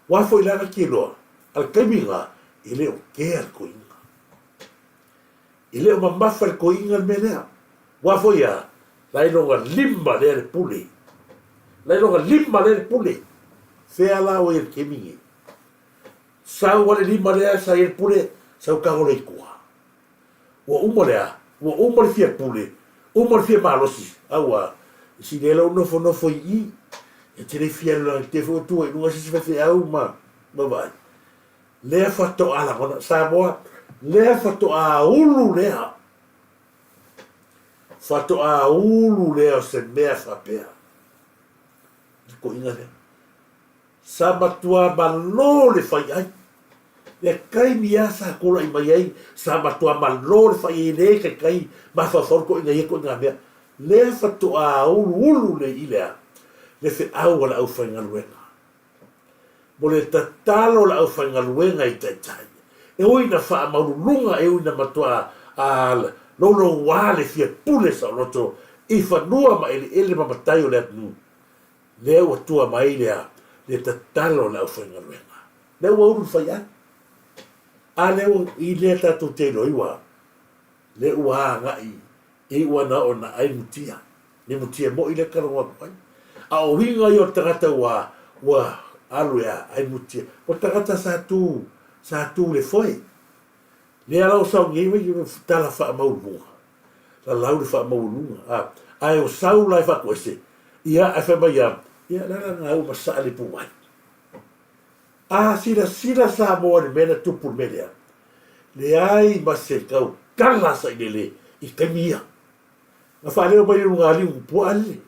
Speaker 1: wa fo ila ki lo. Al kaminga ile o ke al ko inga. Ile o mamafa al ko inga me lea. Wa fo ia, lai lo limba le pule. Lai lo limba le pule. Fea la o il kemingi. Sau wale lima lea sa il pule, sau kago le ikua. Ua umalea, ua umale fia pule, umale fia malosi. Aua, si lela o nofo i, e tere fia la te fo tua, i nunga sisi fefe au ma vai. Lea fato ala kona, Samoa, lea fato a ulu lea. Fato a ulu lea se mea fapea. Ko inga lea. Sabatua malo le fai ai. Le kai miasa kola i mai ai. Sabatua malo le fai le kai mafafor ko inga ko inga mea. Le fatu a ulu le ilea. Le fe au wala au fai ngaluenga. Mo le tatalo la au fai ngaluenga i taitai. E oi na faa maulunga e oi na matua a lolo wale fia pule sa loto. I fanua ma ele mamatai o le atnu. Le ua tua mai lea. Le tatalo la uwhainga ruenga. Le ua uru whaia. A le ua i le tatu te loiwa. Le ua ngai. E ua na o na ai mutia. Ne mutia mo i le karonga kwai. A o winga i o tangata ua alu ea ai mutia. O tangata sa tu le foi. Le alau sau ngewe i tala wha maulunga. La lau le wha maulunga. A e o sau lai wha koese. Ia e wha mai am. Ia nana ngau masa le puai. Sila Samoa le mena tupu melea. Le ai mase kau kala sa ilele i kamia. Nga whaleo mai runga ali upua ali.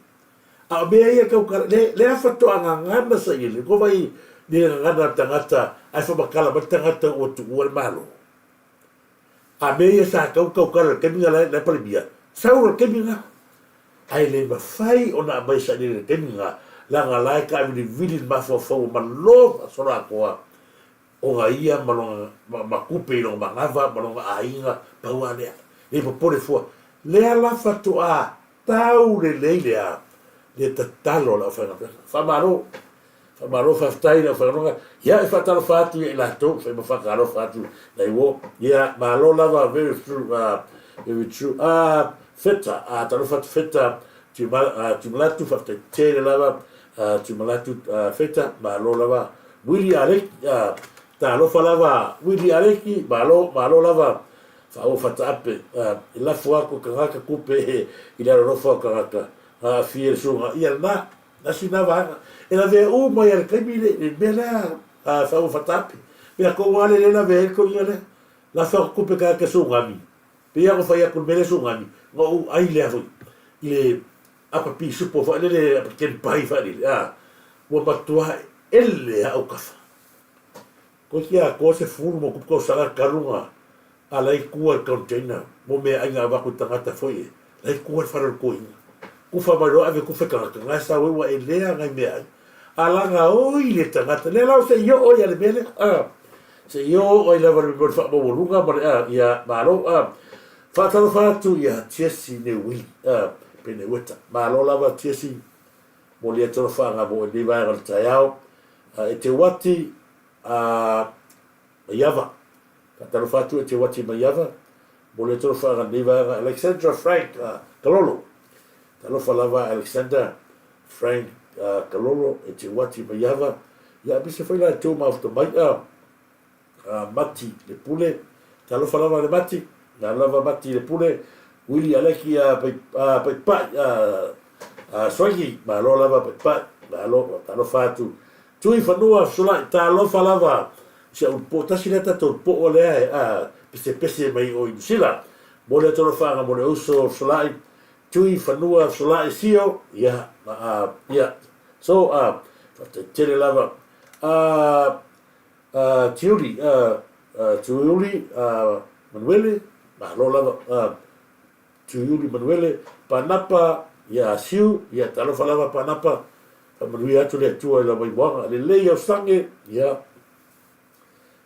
Speaker 1: A mea ia kau kala. Le a whato anga ngana sa ilele. Ko vai ni ngana tangata ai whamakala ma tangata o tu ua malo. A mea ia sa kau kala kamia le palimia. saura keminga ai le mafai ona mai sa le keminga la nga lai ka vi vili ma fo malo sora ko o nga ia malonga makupe no mangava malonga ainga pauane e po pore fo le ala fatu a tau le a le tatalo la fa maro fa stai na fa no ya fa talo fatu e la to fa ma fa caro fatu dai wo ya malo lava very true feta talo fatu feta tu malatu fa te lava tu malatu feta malo lava Willy Alec talo fa lava Willy Alec malo lava fa o fata ape la fois ko kaka kupe ila ro fa kaka fiel sunga ia na sinava ela ve o mai al kabile le bela fa o fata ape ia ko wale le na ve ko ia le la fa kupe kaka sunga mi pia ko fa ia ko bele sunga mi no ai le avo ile apa pi supo fa le ken pai fa le o batua ele au kafa ko kia ko se furmo ko sala karunga alai kua container mo me ainga va ku tangata foi lai kua faral ko ku fa maro ave ku fa ka nga sa we wa elea nga me ala nga o ile tangata le la se yo o ya le bele se yo o ile va me fa mo lunga ba ya malo fa tu ya tiesi ne wi pene weta malo la va tiesi mo le to fa nga mo le va al tayao e te wati yava talo fatu e te wati maiava mo le tolo whaanga niva Alexandra Frank Kalolo talo whalava Alexander Frank Kalolo e te wati maiava ia bise whaila e teo mauta mai mati le pule talo whalava le mati na lava mati le pule Willy Aleki pai swagi ma lo lava pai talo fatu tui whanua sula talo whalava se un po tasileta to po ole pese mai o sila mo le tolo fanga mo le uso solai tui fanua solai sio ya so tele lava tiuri Manuele ma lo lava tiuri Manuele panapa ya siu ya talo falava panapa manui atu le tua la mai wanga le leia sange ya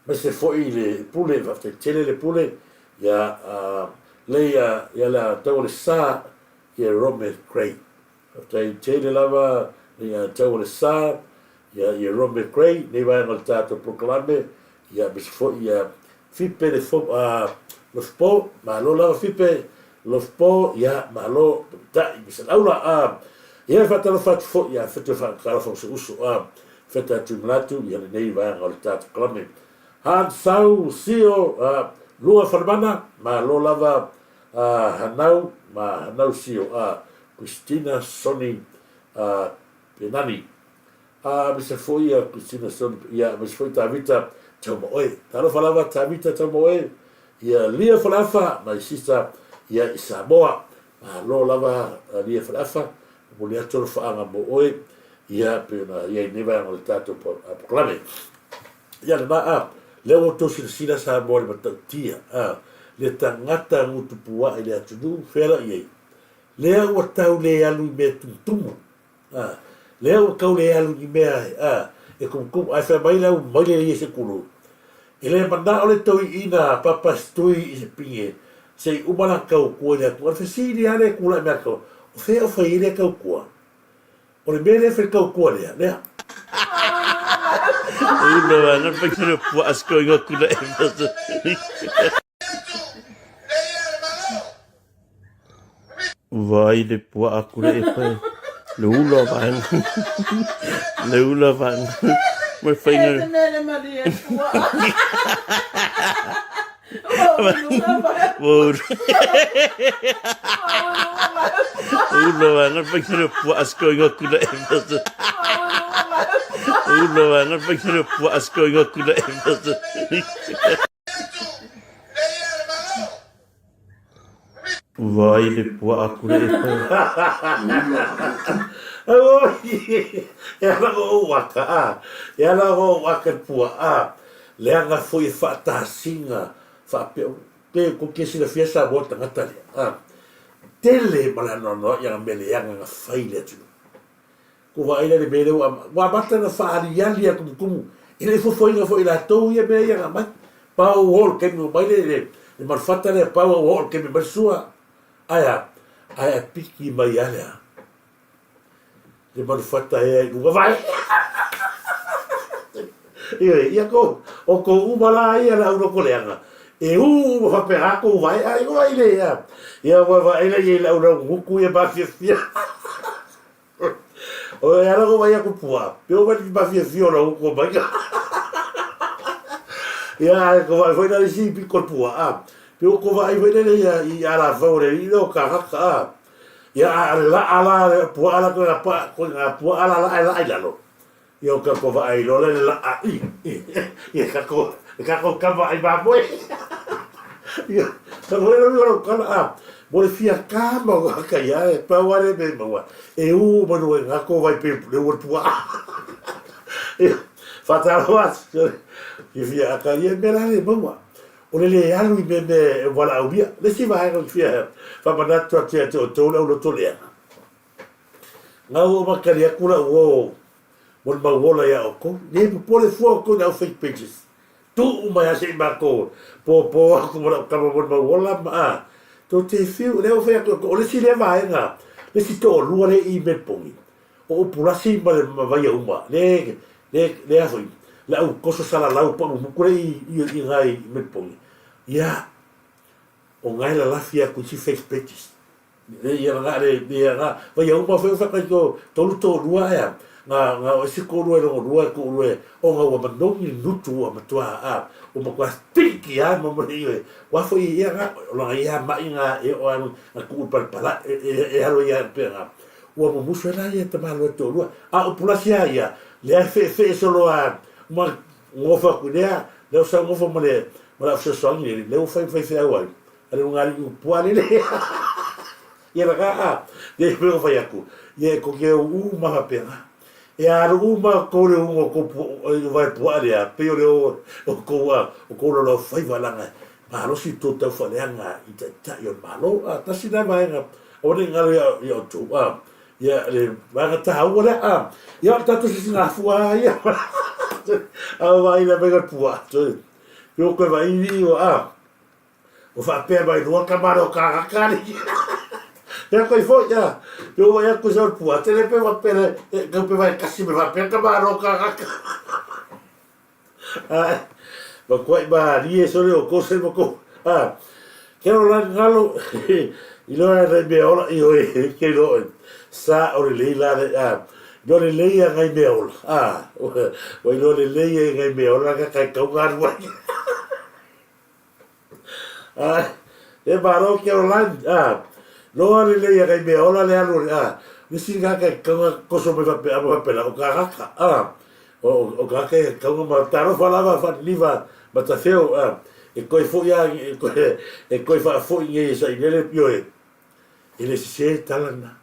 Speaker 1: ma se foi le pule va te tele le pule ya leia ya la tau le sa ya Rome Cray te tele lava ya tau le sa ya Rome Cray ne va ngal tato proclame ya bis foi ya fipe le fo lo spo ma lo lava fipe lo spo ya ma lo ta bis aula ia fata lo fat fo ya fata fa kala fo se uso fata tu mlatu ya nei va ngal tato proclame han sau sio lua farmana ma lo lava hanau sio Christina Soni Penani bisa foi Christina Soni ya bisa foi Tavita Tomoe talo falava Tavita Tomoe ya lia falafa ma sista ya Samoa ma lo lava lia falafa mo lia tolo faanga mo oe ya pena ya neva ngol tato proclame ya na leo to sila sa mo le tia le tangata ngutupua ile atu fela ye leo o tau le alu me tutumu leo kau le alu ni me e kum ai fa mai la mai le se kulu ele manda ole to ina papa stui se pinge se umala kau ko le ko fa si le ale kula me ko o fa ile kau ko o le me le fa kau ko le
Speaker 2: Uno banget pengen puas kau ingat kuda emas. Vai de puas aku le apa? Lula bang, lula bang. Mau pengen. Uno banget pengen puas kau ingat kuda emas. Uno banget pengen puas kau ingat kuda emas. Vai de puas aku le apa?
Speaker 1: Oh, ya go waka ya go waka pua le anga foi fata singa fa pe ko ke se fiesta bota ngata tele mala no yang mele yang faile tu ko va ile le mele wa bata na fa ali ali kum ile fo ila to ia me yang mai pa wol ke no mai le mar fata le pa wol ke me bersua aya piki mai ala le mar fata e no vai ia ko o ko umala ia la uno ko leanga e fa pe ako vai ai ko ile ia va ile ia la uno ku ia ba fia o ia la ko vai ko pua pe o va ba fia la ko vai ia ko vai foi na si pi ko pua pe o ko vai vai le ia la fa o le no ka ia ala pua ala ko pua ala lo yo ka ko vai lo le la ai ka ko ka vai ba boy ya ka lo lo ka mo le fia ka mo ka ya pa wa le be mo e u mo no nga ko vai pe le wo tua fa ta wa ye fia ka ye be la le mo o le alu be be voilà ou bien le si va ko fia fa ba na to lo to le nga o ma ka ya kula wo Mon mawola ya oko, ne pole fo ko na fake pages. Tu uma ya se bako, po ko mo ka mo mawola ma. To te fiu, le o fe ko le si le vai nga. Le si to lu le I me pongi. O pula si ma vai uma. Le afo. La o koso sala la o po mo ko I ngai me pongi. Ya. O ngai la fia ku si fake pages. Le ya nga vai uma fe ko to lu ya. nga o si ko ro ko o nga wa no ni lutu wa matua o ma kwa tiki mo wa fo ia nga lo ia ma inga e o na ku pala alo ia pera wa mo muso la ia te malo to o pulasia ia le fe solo ma ngofa ku le sa ngofa mo le ma fa so ni le o fa wa ale ngali pu ale le ia ga de pe o fa yaku ye ko ke u ma pera e aruma ko le un ko vai puare a pe o ko lo fai valanga ma lo si to fa leanga I ta yo malo ta si da vai nga o le ngalo yo tu ya le va ta ora ya ta to si na fua ya vai la mega pua yo ko vai ni o fa pe vai no camaro ka ya ko fo ya yo voy a acusar pua te le pe va pere que pe va casi me va pe ka ba ro ka ba ko ba ri eso le ko se mo ko que no la galo y lo re be ola y que lo sa o le la yo le leía ngai me ola o lo le leía ngai me ola ka ka gar wa e ba ro que ola no ale le ya me ola le alu ni singa ka ko so me va pe la o ka o ka ka ma taro falava fa liva ma ta feo e ko fo ya e ko fa fo ye sa ile pio ele se talana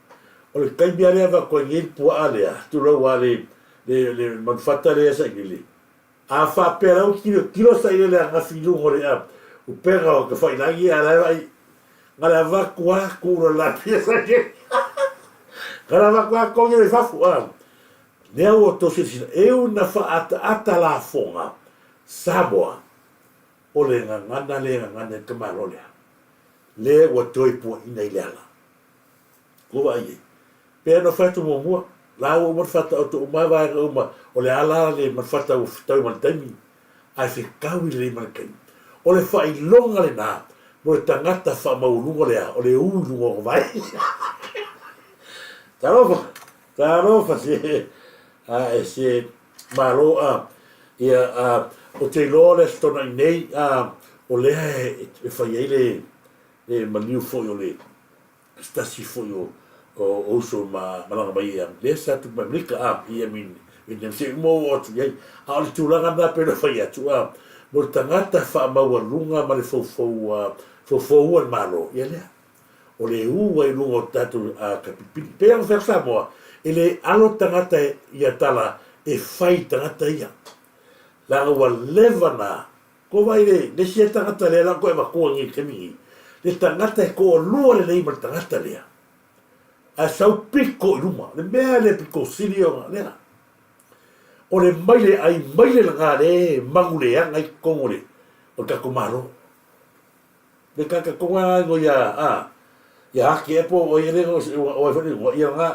Speaker 1: o le kai bia le va ko ni pu ale tu lo wale le man fatale sa ile a fa pera o kilo sa ile la filu o le o pera o ka fa ina ia la ngala va kwa kuro la pieza que ngala va kwa ko le fa fu ne o to se e una fa ata la fonga Samoa o le ngana te malole le o toi po ina ilela ko va ye pe no fa tu mo la o mo fa to ma va o le ala le mo fa ta o mo temi ai se kawi le marken o le fa ilonga le na mo tangata fa maulungo le o le ulu o vai tarofa se se malo ia o te lore stona nei o le e fa ile e maniu fo yo le stasi fo yo o so ma malanga mai le sa tu mablika ia min se mo o tu ai al tu la ganda pero fa ia tu mo tangata fa maulunga ma le fo malo ia le o le ua I lungo tatu a kapipiti pe ang Samoa ele alo tangata ia tala e fai tangata ia la ua levana ko vai le sia tangata le la ko e makua ngi kemi le tangata e ko lua le nei ma tangata lea. A sau piko i ruma, le mea le piko sili o lea. O le maile ai maile la ngā le mangu le anga i kongo le, o kako maro. Le kaka konga ngo ia, ia haki epo o i rengo o e whani o i ngā.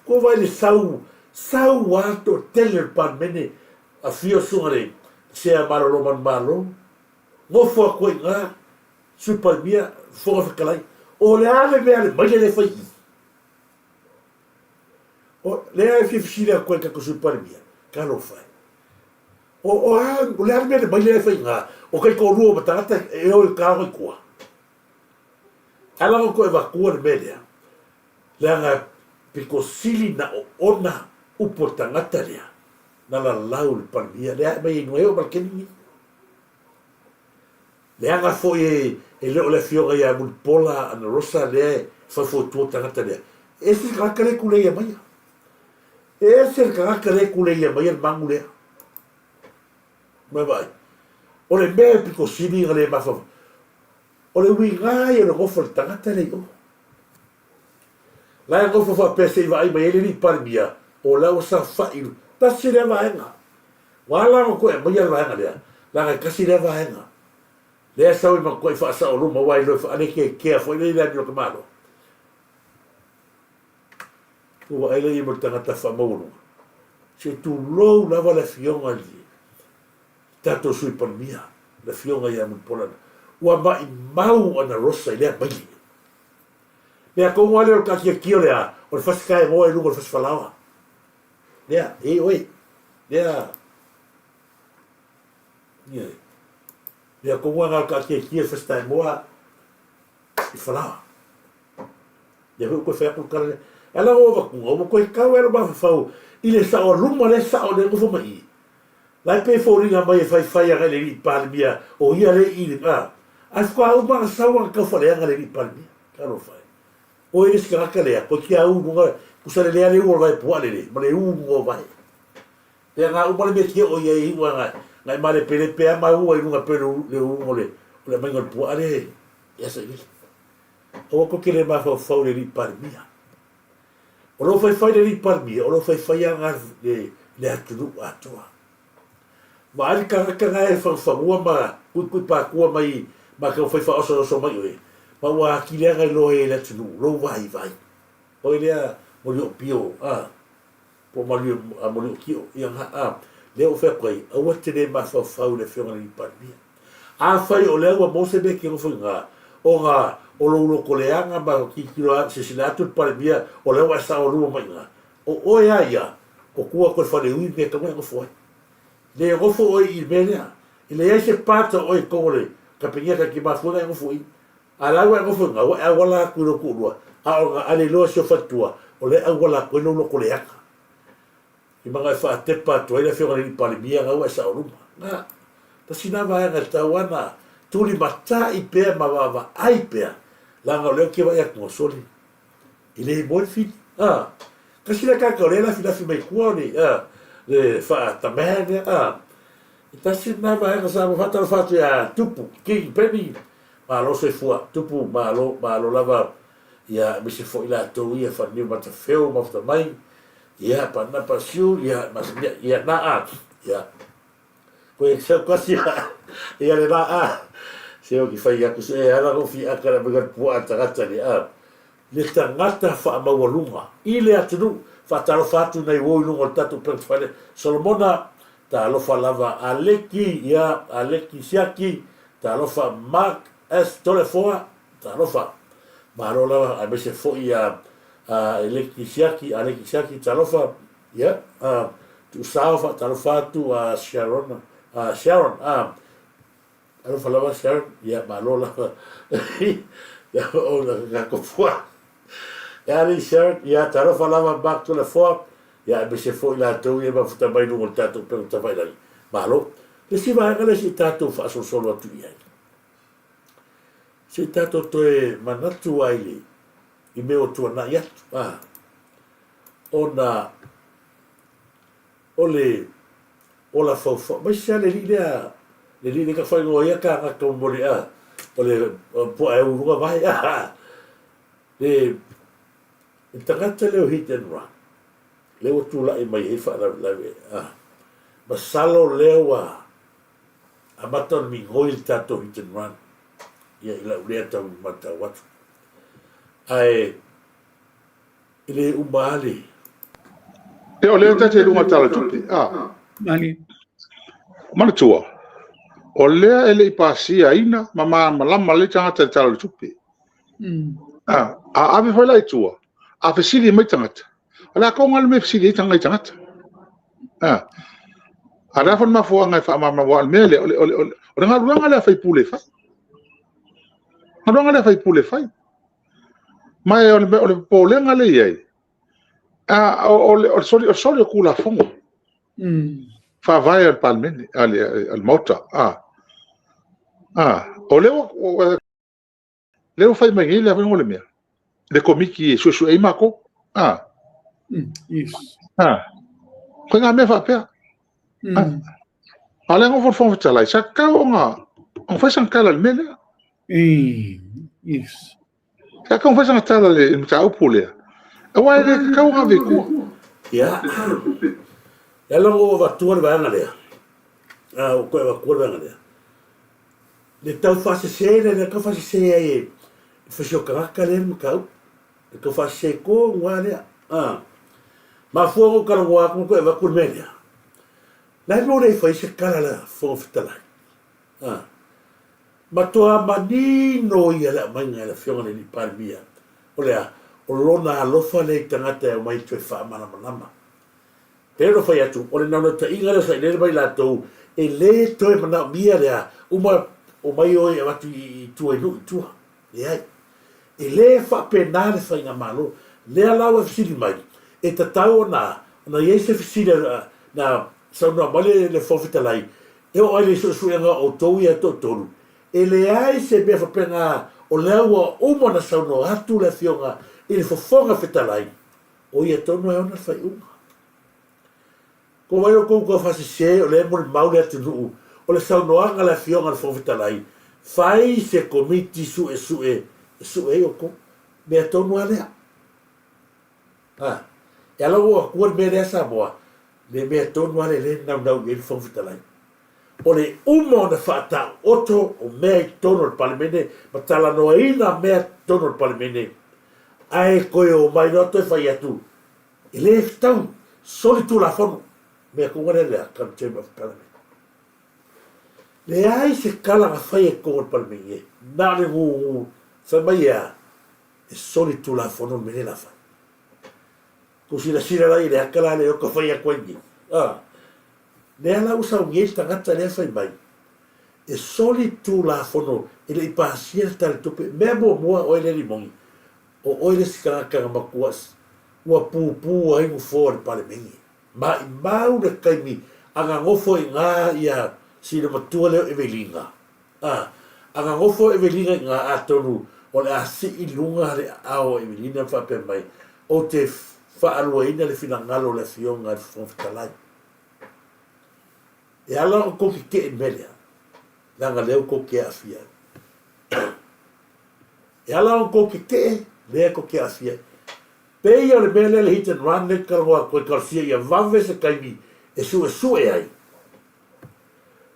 Speaker 1: Ko vai le sau wato tele pan mene a fio sunga le, se a maro lo man maro. Ngofo a koe ngā, supa mia, fonga whikalai. O le ale mea le maile le whai. O le ale whiwhisire a koe kako supa mia, karo whai. O le ale mea le maile le whai ngā, o kai ko rua matangata e o le kāgo i kua. Alango koe wakua le mea lea. Le anga piko sili na o ona upo tangata lea. Na la lau le parimia, le ale mai inueo malkeningi. Le anga fo e leo le fionga ia mulpola ana rosa le fa fo tu tangata le. Ese kakare kule ia mai. Ese kakare kule ia mai mangu le. Mai vai. O le mea piko sili ngale mafa. O le winga ia le gofo tangata le o. La gofo fa pese vai mai le ni parmia. O la o sa fa il. Tasi le vaenga. Wala ko e mai le vaenga le. La kasi le vaenga. Le sau i makoi fa sa o luma wai lo fa ane ke foi le le no kamalo. O ai le mo tangata fa mo. Se tu lo lava la fionga li. Tato sui par mia. La fionga ia mo pola. Wa mai mau ana rosa le mai. Le ko wale o ka ki o le a. O fa ska e mo e lugo fa falawa. Le e oi. Le yeah. Ia ko wanga ka ke kia festa moa i fala. Ia ko fa ko kala. Ela o va ko ko ka era ba fa i le sa o luma le sa o le ko mai. Lai pe fo ringa mai fai aga le i palmia o ia le i ba. As ko au ba sa wa ka fa le aga le i palmia. Ka no fai. O e ska ka le ko kia u nga ku sa le le o vai po le ma le u ngo vai. Ia nga u ba le me kia o ia i wa ngai mare pele pe ma u ai lunga pero le ngole le mai ngol pu ale ya se ni o ko ke le ma fa le ri par mia o lo fai le ri par mia o lo fai anga le atu atua ma al ka ngai fa u ma ku pa ku mai ma ka fai fa so mai we ma wa ki le ngai lo e le atu lo vai o le mo lo pio po ma lo kio ia le o fe koi a wa te ma fa le fionga ni parmia a fai o le wa mo se be ki o funga o lo ko le anga ba ki kilo se sinatu parmia o le wa sa o lu mai nga o ya o ku ko fa le ui me ka mo foi le o fo o i benia ile ya se pato o ko le ka penia ka ki ba fo nga foi a la wa ko funga a wala ku lo ku a le lo so fatua o le a wala ko lo ko le anga i mga fa tepa to ile fionga ni palimia nga wa sa o luma na ta sina va nga tawana tuli mata i pe ma va ai pe la nga le ke va ya ko soli ile bon fi ka sina ka ko le la fi mai ko ni le fa ta mene ta sina va nga sa va ta fa ya tupu ki peni ma lo se fu tupu ma lo lava ya mi se fo ila to ia fa ni ma ta feo ma ta mai ia pa na pasiu ia mas ia na ia ko e se quasi ia le na se o ki fai aku se ala ko fi akara begar pu atagata ni le tangata fa mawalunga ile atu fa talo fatu nei wo lungo tatu per fale solomona ta lo fa lava aleki siaki ta lo fa mark es telefoa ta lo fa ma lo lava a bese fo ia elektrisiaki talofa ya tu salva talofa tu a Sharon talofa lava Sharon ya malola ya o la kofua ya li Sharon ya talofa lava back to the fort ya be se foi la tu ya ba futa bai no tato per ta vai lai malo le si va ngale si tato fa solo tu ya si tato to e manatu ai i me o tua na iatu ona o la faufa mai se le li ka fai ngoia ka ngaka mori ole po e urunga vai le tangata leo hit and run leo tula e mai e fa la masalo leo a maton mi ngoi tato hit and run ia ila ulea tau mata watu ai ile umali
Speaker 6: Te o lea tate lunga tala tupi.
Speaker 7: Nani.
Speaker 6: Mana tua. O lea ele i pasia ina, malama le tangata tala tupi. A ave foi lai tua. A fesili mai tangata. Ala ko ngal me fesili tangata. A da fon ma fo ngai fa ma wa mele o nga ruanga le fai pule fa. Ruanga le fai pule fa. Mai o pole nga le ye. O soli kula fongo. Fa vai al palmene al mota. O leo fai mai le fongo le mea. Le komiki su e mako.
Speaker 7: Yes.
Speaker 6: Ko nga me fa pe. Ale ngo for tala sa ka nga. On fa san kala le mele.
Speaker 7: Yes.
Speaker 6: Sa ka on fa san tala le mta upule. Wa le ka nga veku.
Speaker 1: ya lo va tuar va ngale o ko va ko va ngale le tau fa se le ka fa se e fa sio ka ka le mka le ka fa se ko ngale ma fo ko wa ko va ko media la lo le fa se kala la fo fitala ma to mani no ia la manga la fiona ni palmia olea o lona alofa le tangata o mai tue wha manama. Pero whai atu, o le nauna ta inga le sa inere mai latou, e le toe mana mia lea, uma o mai oi e watu i tua inu i tua. E ai. E le wha pena le whai ngā malo, le alau e fisiri mai, e tatau o na iei se fisiri na saunua male le fofita lai, e o ai le suenga o tou i ato tolu. E le ai se mea whapenga o lea ua uma na saunua atu le fionga, ele fofonga fetalai o ia tonu e ona fai unga ko vai o ko fasi se o le mo mau le tunu o le saunoanga la fionga fo fetalai fai se komiti su e o ko me tonu ale e ala o ko me le Samoa le me tonu ale le nau ele fo fetalai o le umo na fata oto o me tonu al parlamene matala no ina me tonu al parlamene ai koe o mai roto e whai atu. E le tau, soli tu la fono, mea kongare lea, kam chamber of parliament. Le ai se kala nga whai e kongare parliament e, nāne ngu, whai mai ea, e soli tu la fono mene la whai. Ko sira lai le akala le oka whai a koengi. Le ala usa o ngei tangata lea whai mai. E soli tu la fono, e le ipasia tale tupe, mea mua o ele limongi. O oile sikanga makuas ua pupu ai mo for parlemengi ma mau le kaimi anga ngofo nga ia sina matua le evelinga anga ngofo evelinga nga atonu o le asi ilunga le ao evelina fa pe mai o te fa aluaina le finangalo le fionga le fonfitalai e ala ko ke melia langa leo ko ke afia e ala ko ke lea ko ke asia. Pei o le mele le hit and run le karoa koe karsia ia vave se kaimi e sue ai.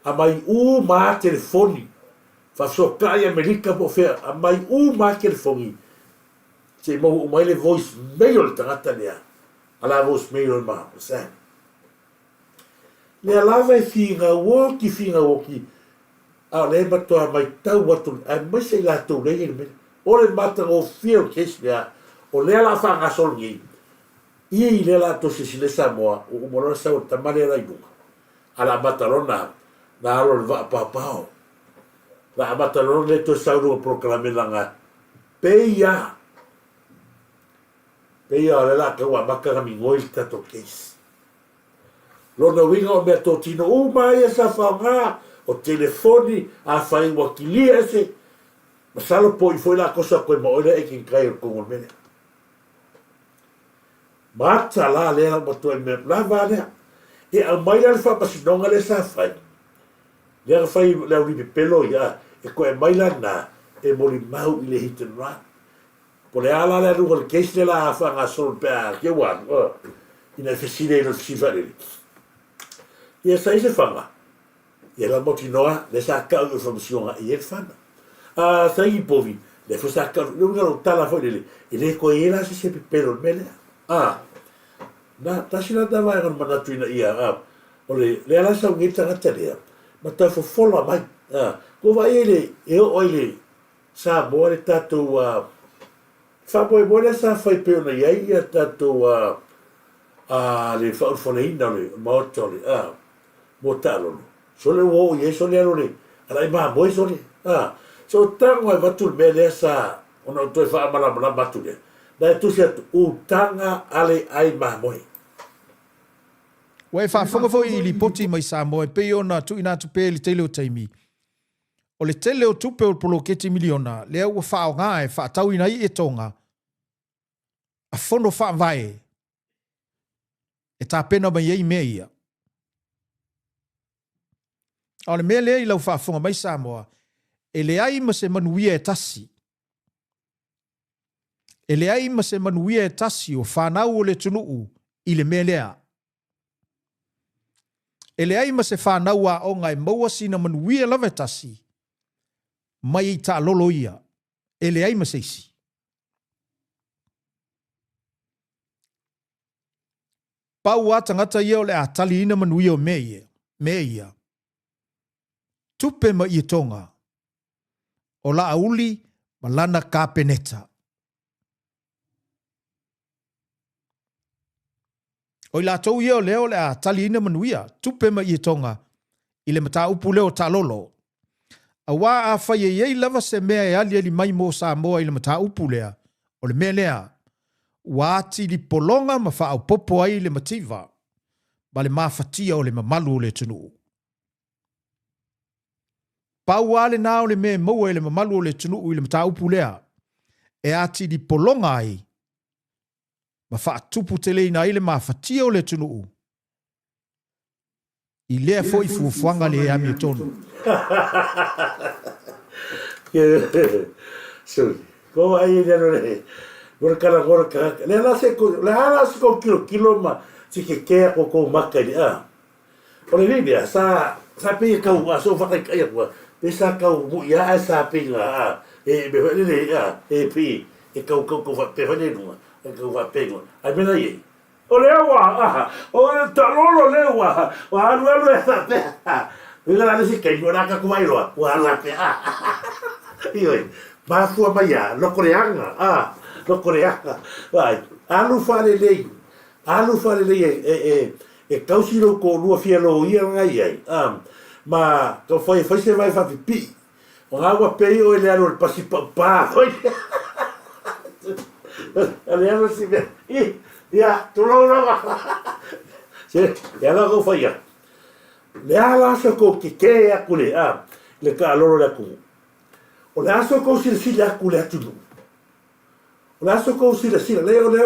Speaker 1: A mai ma telefoni, fa sokai Amerika po fea, a mai ma telefoni. Se mo mai le voice mail tangata lea. Ala voice mail ma, sa. Le alava e finga woki, a le matoa mai tau watu, a mai se la tau le mele. O le mata o fio kes lea, o lea la whanga solngi, i le la Turisi Samoa, o umorona sa o tamare la inunga. Ala matarona, na alo le va papao. La matarona le to sauru o proklame langa, peia le la ka ua maka ngami ngoi tato kes. Lona winga o mea tō tino, mai e sa whanga, o telefoni, a whai wakilia ese, masalo po i foi la cosa koe maoina e kin kai o kongo mene. Mata la lea matua i mea la vānea. E a mai la le whapasinonga le sa whai. Lea whai lea uripe pelo ia. e koe mai lana e moli mau i le hit and run. Po le ala le runga le keisi la a whanga sol pe a ke wan, ina e whesine ino si whaneri. Ia sa ise whanga, ia la moti noa, le sa kau i whamasionga i e whana. Sa i povi, le whasa kau, le unga lo tala fo ile, i le koe e la se pipero mele. Na, tasina da vai ngon manatu ina ia, ole, le ala sa ungi tangata lea, ma tau fo fola mai, ko vai ele, e o oile, sa moa le tatou, whapoe moa le sa whai peo na iai, ia tatou, le whaurwhaneina le, maotole, mo talo. So le wo, ie so le alo le, ala i maa moe so le, so tango ai watu le mea lea sa, ona o toi wha amala matu lea, na e tusi atu, u tanga ale ai maa moe.
Speaker 8: Wai whaafonga fo i li poti mai Samoa, pe ona tu ina tu pe li tele o taimi. O le tele o tupe o polo keti miliona, lea ua whao ngā e whaatau ina i e tonga, a fono wha vai, e tā pena mai ei mea ia. O le mea lea i lau whaafonga mai Samoa, e le ai ma se manuia e tasi. E le ai ma se manuia e tasi o whanau o le tunuu i le mea lea. E le ai ma se whanau a o ngai maua sina manuia lava e tasi, mai i ta lolo ia, e le ai ma se isi. Pau a tangata ia o le a tali ina manuia o mea ia. Tupe ma i tonga, o la auli ma lana ka peneta. O i la tau ia o leo le a tali ina manuia, tupe ma i tonga, i le mata upu leo ta lolo. A wā a whai e iei lava se mea e ali mai mō Samoa i le mata upu lea, o le mea lea, wā ti li polonga ma wha au popo ai le mativa, ma le mawhatia o le mamalu o le tunu. Pau ale nā o le mea maua i le mamalu o le tunu i le mata upu lea, e ati li polonga ai, ma wha tupu te leina i le mawhatia o le tunu. I lea fo i fuafuanga le ami o tonu.
Speaker 1: So, ko ai le no le. Gora kara. Le ala se ko kilo ma si ke ko maka ni O le ni sa pe ka u so fa ka ia ko. Pe sa ka u ya sa pe nga e be le e pi e ka ko fa pe fa le no. E ka fa pe no. Ai me na ye. O le wa o ta lolo le wa alu e sa pe. Ila la si kai ngora ka kumai loa, wa la pe Ioi, ma fu mai ya, lo koreanga, lo koreanga. Vai, alu fale lei e kausi lo ko lua fia lo ia ngai ai. Ma to foi se vai fa pipi. O agua pe o ele alo pasi pa. Ale alo si be. Ya, tu lo Se, ya la go foi ya. Le ala so ko ke akule le ka loro le ku o le aso ko si akule atu o le aso ko si le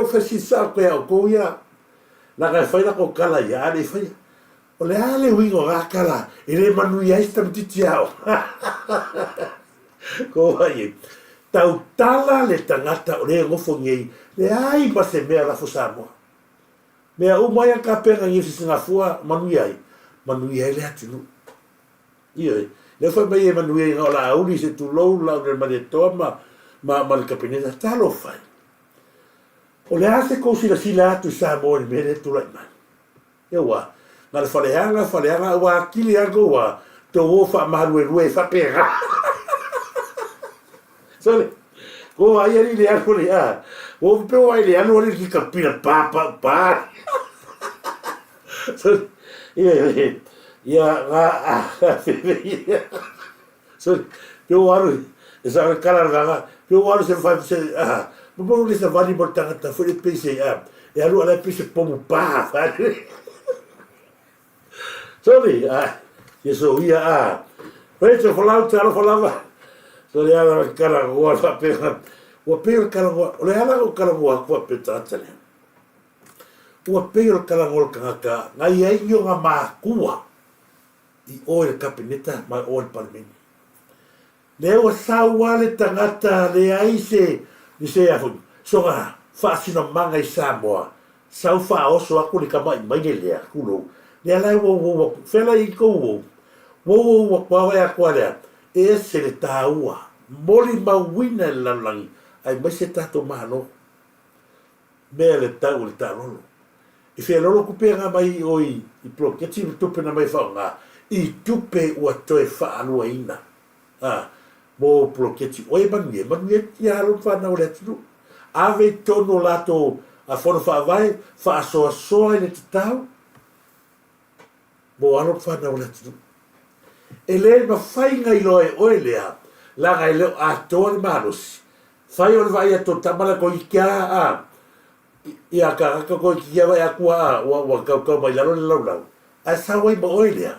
Speaker 1: fa si sa ko ya la ka fa ko kala ya le fa o le ale wingo ga kala ele manu ya sta mtitiao ko vai tau tala le tangata o le ngofo ngei le ai ba se mea la fosamo mea o mai ka pena ngi si na fua manu ya manu ia le atu. Ie, le fa mai manu ia la uli se tu lo la del maneto ma le capineta talo fai. O le ase ko sila tu sa mo me le tu la man. Ia wa, na le faleanga wa kili ago wa to wo fa maru e fa pega. Sole. Ko ai ali le ago le o pe o ai le anu le ki capina pa. Sole. So, eu waru, esa cara eu waru se faz se não lhe se vale botar tá foi de PC e a lua ela precisa pomo pa, sorry isso ia Preto falava so le ala cara o pega o pega cara o le ala o cara o a petata ua pei o kalangol kangaka ngai ai o ngā mākua i o le kapineta mai o le palimeni. Le ua saua le tangata le aise ni se afu. Songa whaasino manga I Samoa. Sau wha oso aku le kamai mai le lea kulo. Le alai wo whela I kou wo wawe a kwa lea. E se le tāua. Moli mawina le lalangi. Ai mai se tato mahano. Mea le tau le tālolo. I whea lolo kupea ngā mai oi I ploketi I tupe na mai whaonga. I tupe ua toe whaanua ina. Mo ploketi. Oe manuie ti halo whanau le tinu. Ave tono lato a whono whaavai, whaasoa soa I le te tau. Mo alo whanau le tinu. E le ma whainga I loe oe lea. Langa I leo a toa le marosi. Whai o le vai ato tamala ko I kia ia ka ko kia vai akua wa kau mai lalo le laulau. A sawai ma oe lea.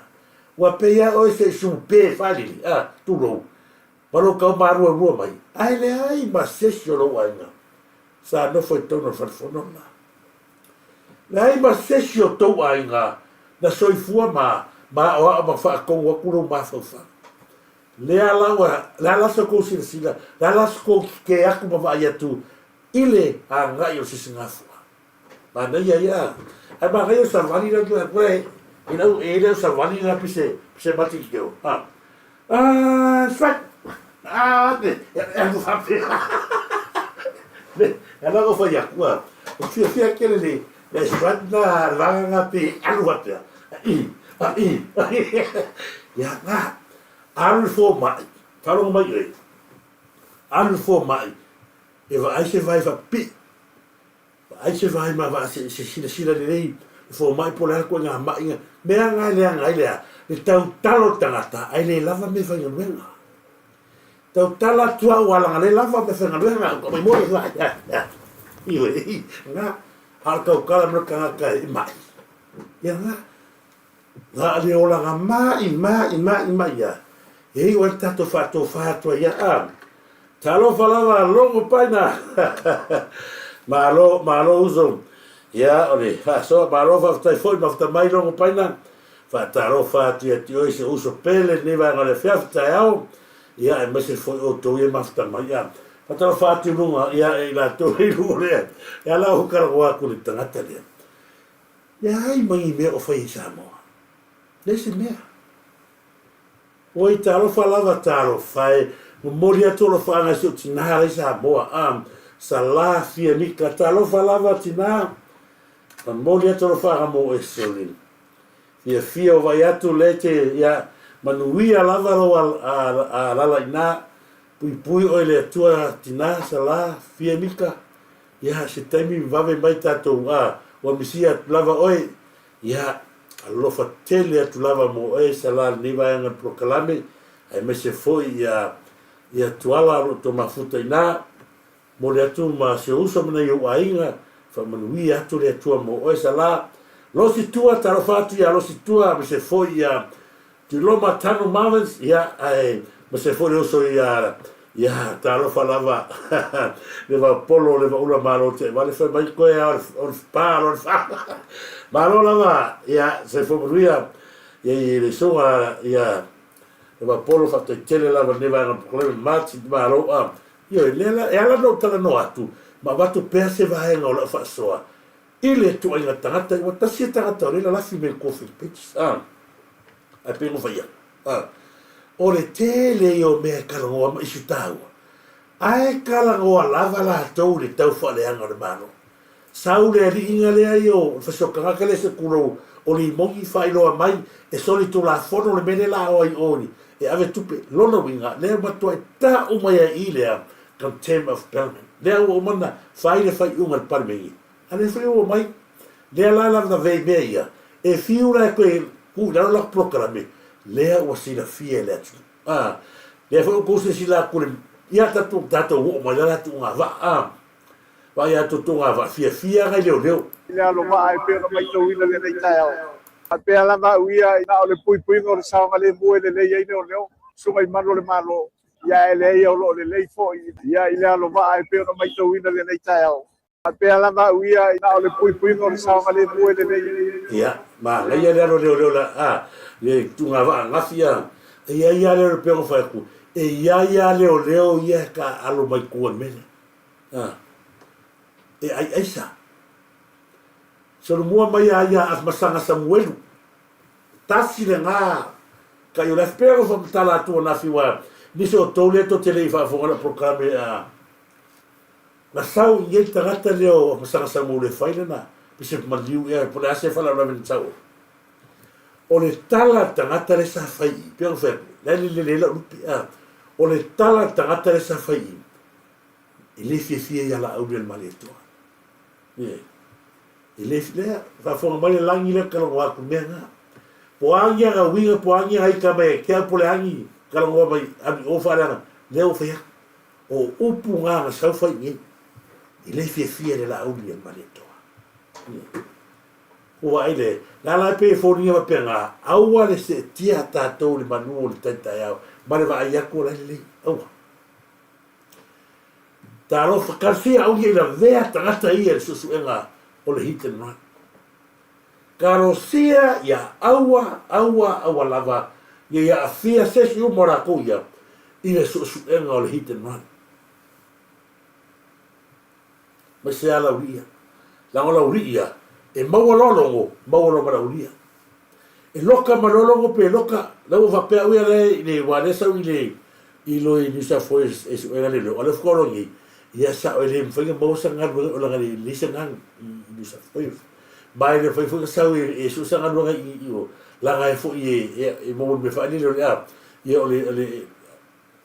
Speaker 1: Wa peia oe se supe whalili. Turo. Maro kau marua rua mai. Ai le ai ma sesio lo wainga. Sa no foi tono farfono na. Le ai ma sesio to wainga. Na soifua ma oa ma wha kou wakuro ma whauwha. Le ala sa kou sila. Le ala sa kou ke aku ma wa atu. ILE a ngai o sisi ngafua. Ma na ia. Ai ma ngai o sa vani na tu a koe. Inau e leo sa vani na pise mati ki keo. Swat. Ne. E mu whape. Ne. E lago whai akua. O fia kere le. Le swat na ranga pe alu wapea. Ia ngā. Alu fō mai. Taronga mai rei. Alu fō mai. E wa aise vai wa pi. Wa aise vai ma wa se sila le rei. E fō mai po lea koe ngā mai. Mea ngai lea. Le tau talo tangata. Ai le lava me whainga nuenga. Tau tala tua walanga le lava me whainga nuenga. Ko mai mōre vai. Iwe. Ngā. Hal kau kala mraka ngaka I mai. Ia ngā. Ngā le olanga mai ia. E iwa tato whatua ia am. Talo whalawa longo paina. Malo uzo. Ia ole. So malo whaftai foi mafta mai longo paina. Whataro whatia ti oi se uso pele ni wanga le whiaftai au. Ia e mese foi o tau e mafta mai ia. Whataro whati lunga ia e la tau e lunga lea. Ia la hukara koa kuri tangata lea. Ia hai mai mea o whai Samoa. Lese mea. Oi talo whalawa talo whai. Mori atolo whaanga si o tina rei Samoa. Sa la fia nika talo whalawa tina. Mori atolo whaanga mo e solin. Fia o vai atu lete ia manuia lava ro a LIAINA. Pui o le atua tina sa la fia nika. Ia se taimi vave mai tatou wa misia lava oi. Ia alofa tele atu lava mo e sa la niva anga prokalame. Ai me se foi ia tuala to mafuta ina. Mo le atu ma se uso mana i uainga. Fa manui atu le atua mo e sa la. Lo si tua tarofatu ia lo si tua me se foi ia ti loma tano mavens ia ai me se foi uso ia tarofa lava le va polo le va una malo te vale foi mai koe on palo malo lava ia se foi ruia ia le soa ia le va polo fa te tele lava ne va problema mati malo io le ala no tala no atu ma va tu perse va en ola fa soa ILE tu ainga tangata i wata sia tangata o lela lafi me kofi pitch a pengo faia o le tele i o mea kalangoa ma isu tāua ae kalangoa lava la tau le tau wha le anga le mano sau le ali inga lea i o fasokangaka le se kuro o li mongi whailoa mai e soli tu la fono le mene la o ai oni e ave tupe lona winga lea matua e tā umai a I lea contempt of parliament lea o mana whaile whai unga le parmengi ane fiu mai le la na ve meia e fiu la koe ku la la proclame le o sila fie le le fo ko se sila ku ia tatu o mai la tu nga va ia tu nga va fie ga leo
Speaker 9: le alo mai pe mai to ina le nei tao a pe ala ma uia ina o le pui no le sa le mo le ia ina o leo so mai malo le malo ia le ia o le fo ia ile alo mai pe mai to ina le nei tao pe ala ma uia ina o le pui no le sa le mo le
Speaker 1: ia ma le ia le la le tunga va ngafia ia le pe o fa ku ia leo ia ka alo mai kua mene. Ai aisa. So mua mai ia as masanga Samuelu. Tasi le ngā ka yo lef pero fa tala tu na fiwa. Nisi o tole to tele fa fo na programe na sau ye tangata leo masanga Samuelu faile na. Pise maliu ia po la se fa la raven tau. O le tala tangata le sa fai pero fer. Le la lupi o le tala tangata le sa fai. Ile fie ia la au del maleto. Ile fie fa fo male langi le kalo wa ku menga. Poangi nga winga poangi ai ka me ke po le angi kalo wa mai abi o fa la le o fia. O upu nga sa fai ni. Ile fie le la au del maleto. O aile la pe fo ni wa penga au wa le se tia tatou le manu le tenta ya mare va ia ko le au. Taro whakarwhia au ia la vea tangata ia le susu enga o le hiten noa. Karosia ia aua lava ia a whia sesi o morako ia i le susu enga o le hiten noa. Ma se ala uria. Langola uria e maua lolongo mara uria. E loka malolongo pe loka lau whapea uia le wanesa ui i lo i New South Wales e su enga le lo. Ale whkorongi ia sa o le mwhinga mausa ngarua o langa le lisa ngang i New South Wales. Mai le whaifunga sau e su sa ngarua i o langa e fo i mo me whaini leo le a i o le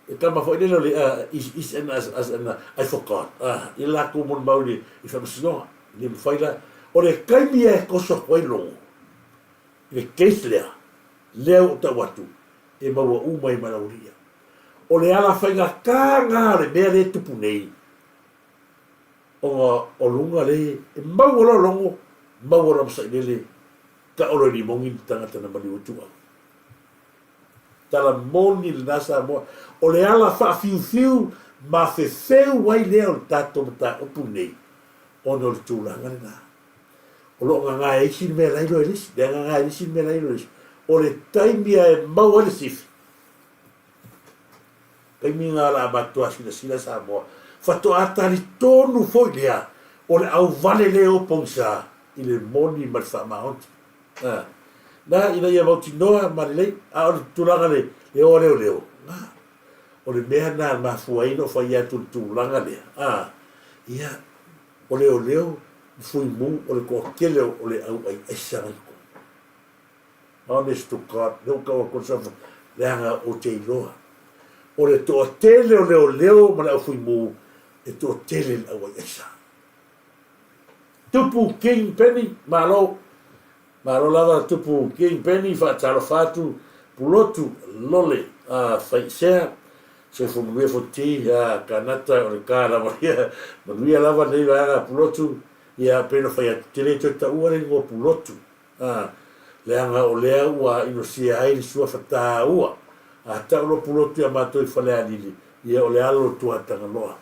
Speaker 1: e kama fo i leo le a is and as and I forgot. I la ko mon mauli i whamasinoa le mwhaila o le kaimi e koso kwai longo. Le keislea leo ta watu e maua umai marauria. O le ala whainga kānga le mea le tupu nei. O lunga le e maua longo maua ramsai lele ka olo ni mongi tangata na mali utua. Tala moni le nasa moa. O le ala wha fiu ma feu wai leo tato mata upu nei. Ono le tūlanga le nā. O lo ngā e isi me lailo e lisi. Lea ngā e isi me lailo e lisi. O le taimia e maua le sifi. Kaimi ngā la matua sila Samoa. Fato atari tonu foi lea. O le au vale leo pongsa. I le moni ma le whaamaonti. Nā ina ia mauti noa ma le lei. A o le tūlanga le leo leo. O le mea nā mafuaino whai atu tūlanga lea. Ia o leo fui mu o le kokele o le au ai aisanga ko. Honest to God, no kawa konsafa leanga o te iloa. O le to tele o leo ma le fui mu e to tele au ai aisanga. Tupu King Penny, malo lava tupu King Penny fa talo fatu pulotu lole faisea se fu me foti kanata o le kara maria lava nei va pulotu ia peno fai tele ta ua ngo pulotu leanga o lea ua ino sia ai sua fata ua ta lo pulotu ia mato i fale ali ia o le alo tua tanga loa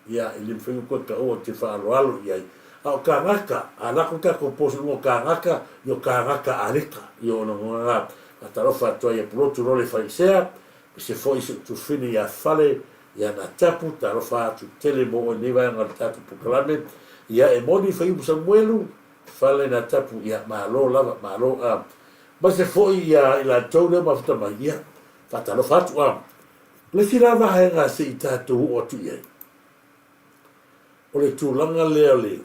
Speaker 1: ia ili mfengu ko ka o te fa alo ia au kangaka anako ka ko posu ngo kangaka yo kangaka alika yo no nga ataro fa to ia pulotu lo le faisea se foi tu fini ia fale ia na tapu taro fa tu tele mo ni va nga tapu proclame ia e moni fai Samuelu fale na tapu ia malo lava malo ma se foi ia ila tole ma fata mai ia fata lo fatu le sira va nga se tatu o tu ia o le tūlanga leo le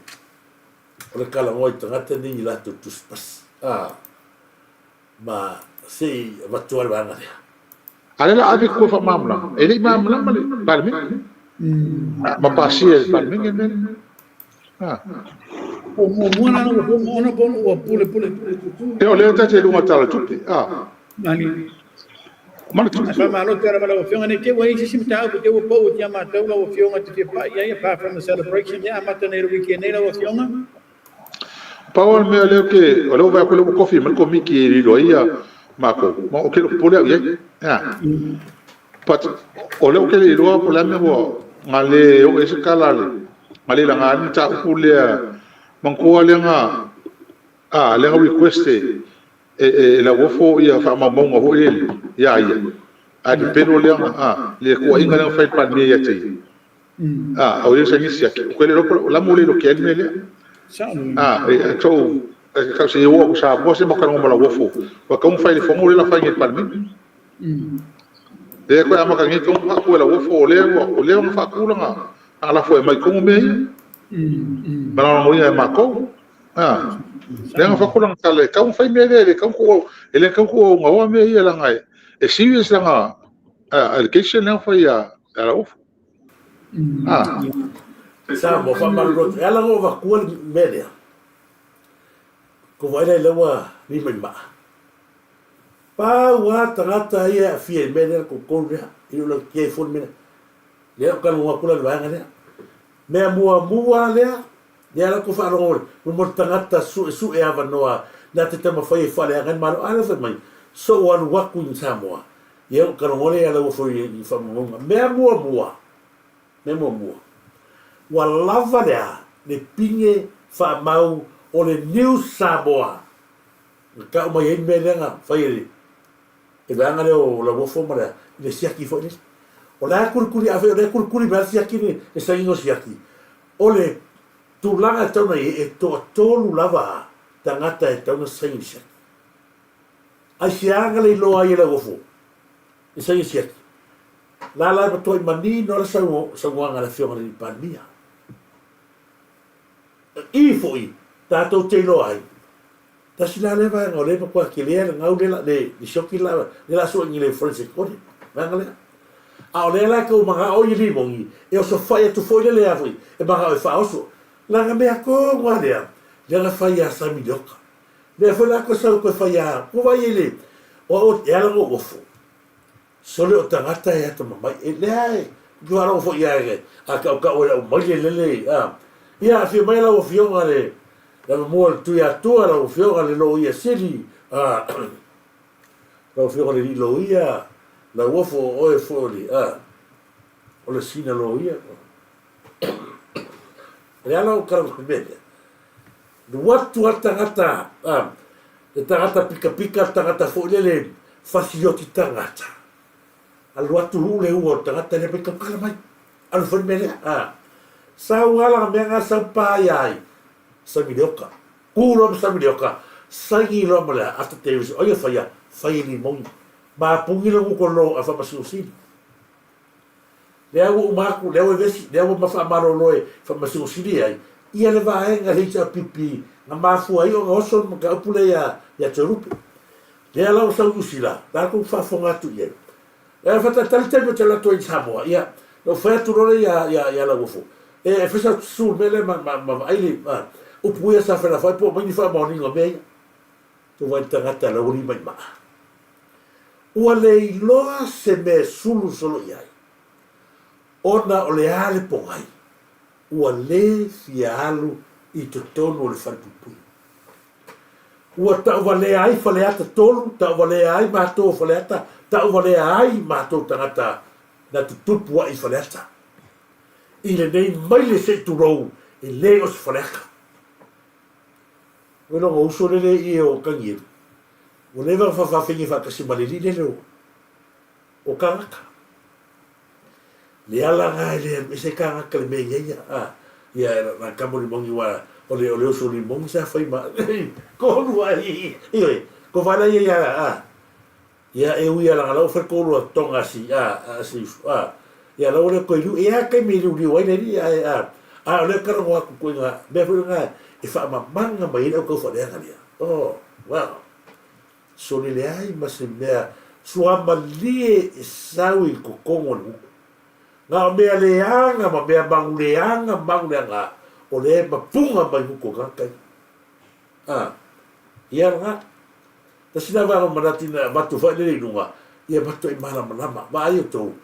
Speaker 1: o le kala ngoi tangata ni la tu spas ma se vatua va nga
Speaker 6: Ale la ave ko fa mamla. Ele mamla male palme. Ma pasi el palme ngen.
Speaker 7: O mona no bon o pule.
Speaker 6: E o le tate lu matala tupi.
Speaker 7: Mali.
Speaker 6: Mana tu.
Speaker 7: Fa malo tera malo fionga ne ke wai si simta o te o po o te ama tau o fionga te pa ia pa from the celebration ya mata ne weekend ne o fionga.
Speaker 6: Paul me le ke o lo va ko lo kofi mal ko miki ri lo ia mako. Ma o ke lo pole ia. But o le ke le lo po la me wo ngale o ese kala le. Ngale la ngani ta pule manko le nga le request e la wo fo ia fa ma mo ho ile ya a de pero le le ko inga le fai pan me ya ti au ye sangi sia ko le la mo le lo ke me le e to ka se wo sa bo se mo ka mo la wo fo wa ka mo fai le fo mo le la fai ngi pan mi e ko ama ka ngi ko fa ko la wo fo le mo fa ku la ala fo mai ko me bara mo ya ma ko le nga fa ko la tale ka mo fai me le ka ko ele ka ko ngo me ya la ngai e serious la nga education na fa ya ala wo
Speaker 1: sa mo fa marot ala ngo va ku media ko vai le wa ni mai ma pa wa tangata ia fie media ko ko ria ilo la ke fon me le ka ngo ku la va nga me mua le ya la ko fa ro mo tangata su e ava noa na te tama fa le ngan ma ala fa mai so wan wa ku in Samoa ye ka ro le ala wo fo ye fa mo me mua wa lava le pinge fa mau o le New Samoa ka o mai me lenga fa ye e vanga le o la wo fo mara le siaki fo ni o la kurkuri ave o le kurkuri ba siaki ni e sa ingo siaki o le tu langa tona e to lu lava tangata e tona sai siaki ai sianga le lo ai la wo fo e sai siaki la to mani no la sa nganga la fiona ni pania i foi tato te lo ai ta sila le va ngole pa kwa kile ngau le shoki la so ngi le forensic ko ngale a ole la ko manga o yili mongi e o so fai tu foi le avui e manga o fa oso la ngambe ko ngale le la fai a sa milioka le foi la ko sa ko fai a ko vai ele o ela go fo solo o tangata e ata mamai e le ai duaro fo ia e a ka o mai le ia fi mai la o fionga le la mo tu ia tu la o fionga le lo ia sili la o fionga le lo ia la o fo o e fo li o le sina lo ia le ala o kara ko media do watu tangata le tangata pika tangata fo le fasioti tangata al watu le o tangata le pika mai al fo media sa wala menga sa payai sa midioka kulo sa midioka sa ngilo mala after tevis o ya faya ni mo ba pungilo ko lo afa masusi le o maku le o vesi le o mafa marolo e fa masusi ai ia le va nga hicha pipi na mafu ai o oso ka pule ya chorupe le ala o sa usila la ko fa fonga tu ye e fa tal la to in Samoa ia no fa tu lo ya la go e fesa su mele ma ai o puia sa fa fa po mai fa morning o me tu vai tangata la uri mai ma o le loa se me sulu solo iai ona o le ale pongai o le fialu i to tono le fa pupui o ta vale ai fa le ata tolu ta vale ai ma to fa le ata ta vale ai ma to tangata na tupu ai fa le ata i le nei mai le se tu rou e le o se whaneka. Wena ngā uso le i o kangiru. O le wang whawhawhingi whakasi malili le leo. O kangaka. Le ala ngā le e se kangaka le mea ia. Ia na kamori mongi wa o le uso ni mongi sa whaima. Ko honu ai. Ioi. Ko whana ia. Ia e ui ala ngā lau whakoro a tonga si. Si. Ya la ole ko lu ya kai mi lu ai ni ole ka ro ko nga be fu nga e fa ma manga mai le ko fa le nga oh wow so le ai ma se me sua mali sawi ko kongo nga me le anga ma be bang le anga ole ma punga mai ko ka kai ya nga ta sina va ma natina batu fa le lunga ia batu i mala ma ba ai to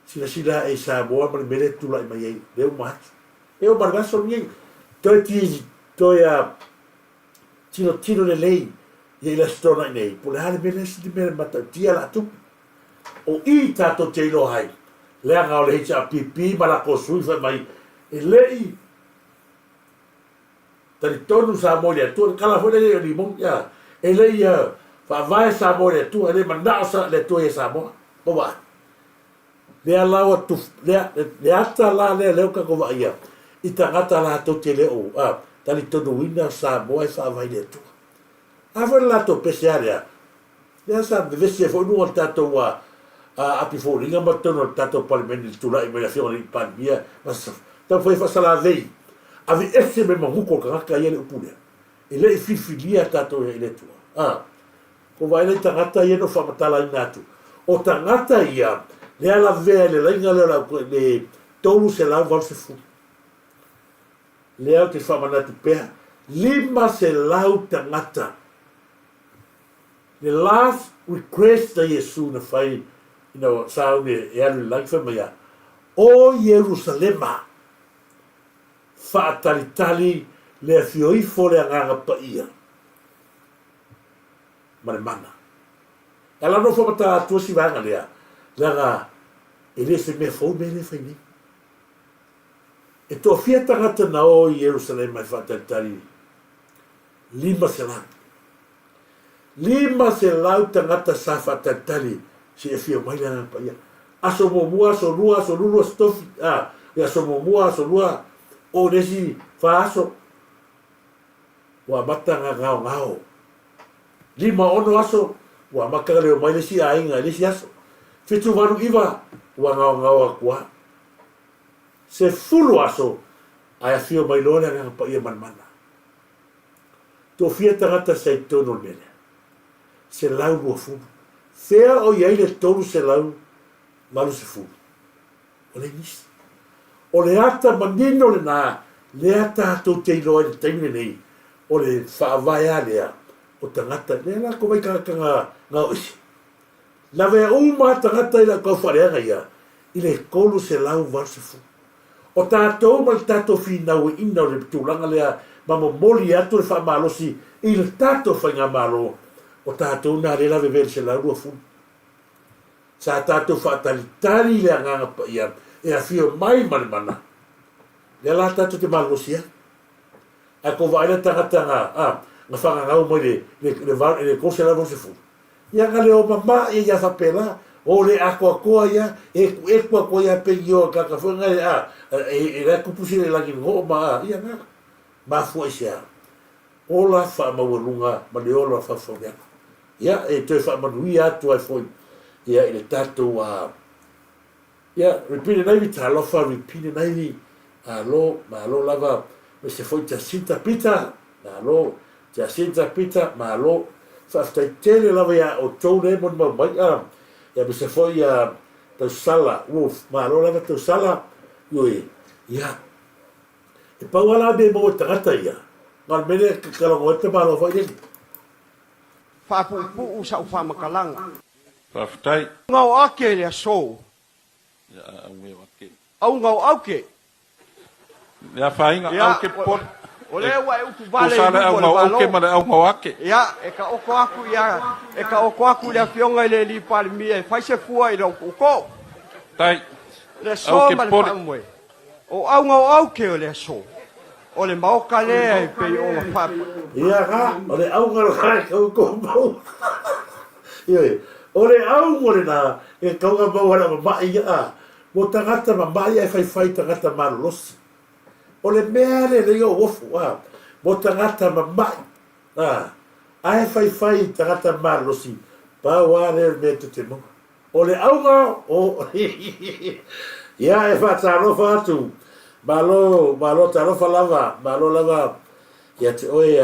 Speaker 1: sila e Samoa ma mele tula mai ai leo mat eu barga so ni to ya tino le lei e la stona nei pole hale mele si mele mata tia la tu o i tato te lo hai le nga le cha pipi mala ko sui fa mai e lei tari tonu Samoa le tu kala fo le limon ya e lei fa vai Samoa le tu ale manda sa le tu e Samoa o wa le lawa tu le ata la le le ka ko va ia I tangata la to te leo tali tonu wina sa moa I wha vai le tu awa la to pesearea lea sa me vesi e whonu o tato wa api fo ringa matono tato palimeni tula I mea whionga I pandemia tau whai whasala vei avi ese me mamuko ka ngaka ia le upulea I le I whiwhilia tato ia I le tua ko vai le tangata ia no whamatala I natu o tangata ia le ala vea le lainga le tolu se lau val se fu le au te whamanatu pēr lima se lau tangata the last request da Yesu na whai sao e alu laifa mea o Yerusalema whaatalitali le fioifo le anganga pa ia mare mana ala no whamata atua si vanga lea langa ele se mea fau mele whai ni e tō fia tangata na o Yerusalema I whaatalitali lima se lau tangata sa whaatalitali si e fia mai langa pa ia aso momua aso lua aso lulu stofi e aso momua aso lua o nesi whaaso wa matanga ngao lima ono aso wa makanga leo mai lesi ainga lesi aso fitu wanu iwa wa ngao akua se fulu aso ai fio mai lona nga pa ia manmana to fia tangata sai tono nele se lau lua fulu fea o iai le tolu se lau malu se fulu o le nisi o le ata manino le nā le ata atou te iloa le taimine nei o le whaavaya lea o tangata le la ko mai kakanga ngā oisi la vea uma tangata I la kau whareanga ia I le kolu se lau malu se fulu o tātou ma le tātou whinaue ina o le tūlanga lea mamomoli atu le whaamalosi I le tātou whainga malo o tātou nā le lawe vele se lau rua fulu sa tātou whaatalitari le anganga pa ia e a fio mai mana le la tātou te malosia a ko vaina tangata nga whangangau mai le kose lau se fulu ia nga le o mama ia whapela o le akoa ia e koa ia pengi o kakawhunga e la kupusi le langi ngo ma ia nga ma fua isia o la whaamauarunga ma le ola whawhauneaka ia e toi whaamanui atu ai foi ia I le tātou ia ripine nai vi tālofa ripine nai vi ma lo lava me se foi Jacinta Pita ma lo whaftai tele lava ia o tau ne mon mai ia me se foi tau sala wolf ma lo lava tau sala ia e pau ala me mo tangata ia ngal mene kalango te ma lo fai ni
Speaker 10: Whapupu sa whamakalanga.
Speaker 5: Whaftai.
Speaker 10: Ngau ake lea so.
Speaker 5: Ia au me wake.
Speaker 10: Au ngau auke.
Speaker 5: Ia whainga au ke pot.
Speaker 10: O lea wa uku vale.
Speaker 5: Kusale au ngau auke ma le au ngau ake.
Speaker 10: Ia, e ka oko aku ia. E ka oko aku lea fionga I le li pali mia. Whai se fua I rau uko.
Speaker 5: Tai.
Speaker 10: Le so ma le whaamwe. O au ngau auke o lea so. O le maoka lea I pei o ma whapa.
Speaker 1: ia ka o le au ngaro kai kau mau o le au ngore na e kau mau ana mamai ia mo tangata mamai ai whai tangata marosi o le mea le o wofu mo tangata mamai ai whai tangata marosi pa wale me te mo o le au ngao o ia e whatarofa atu malo tarofa lava ia te oe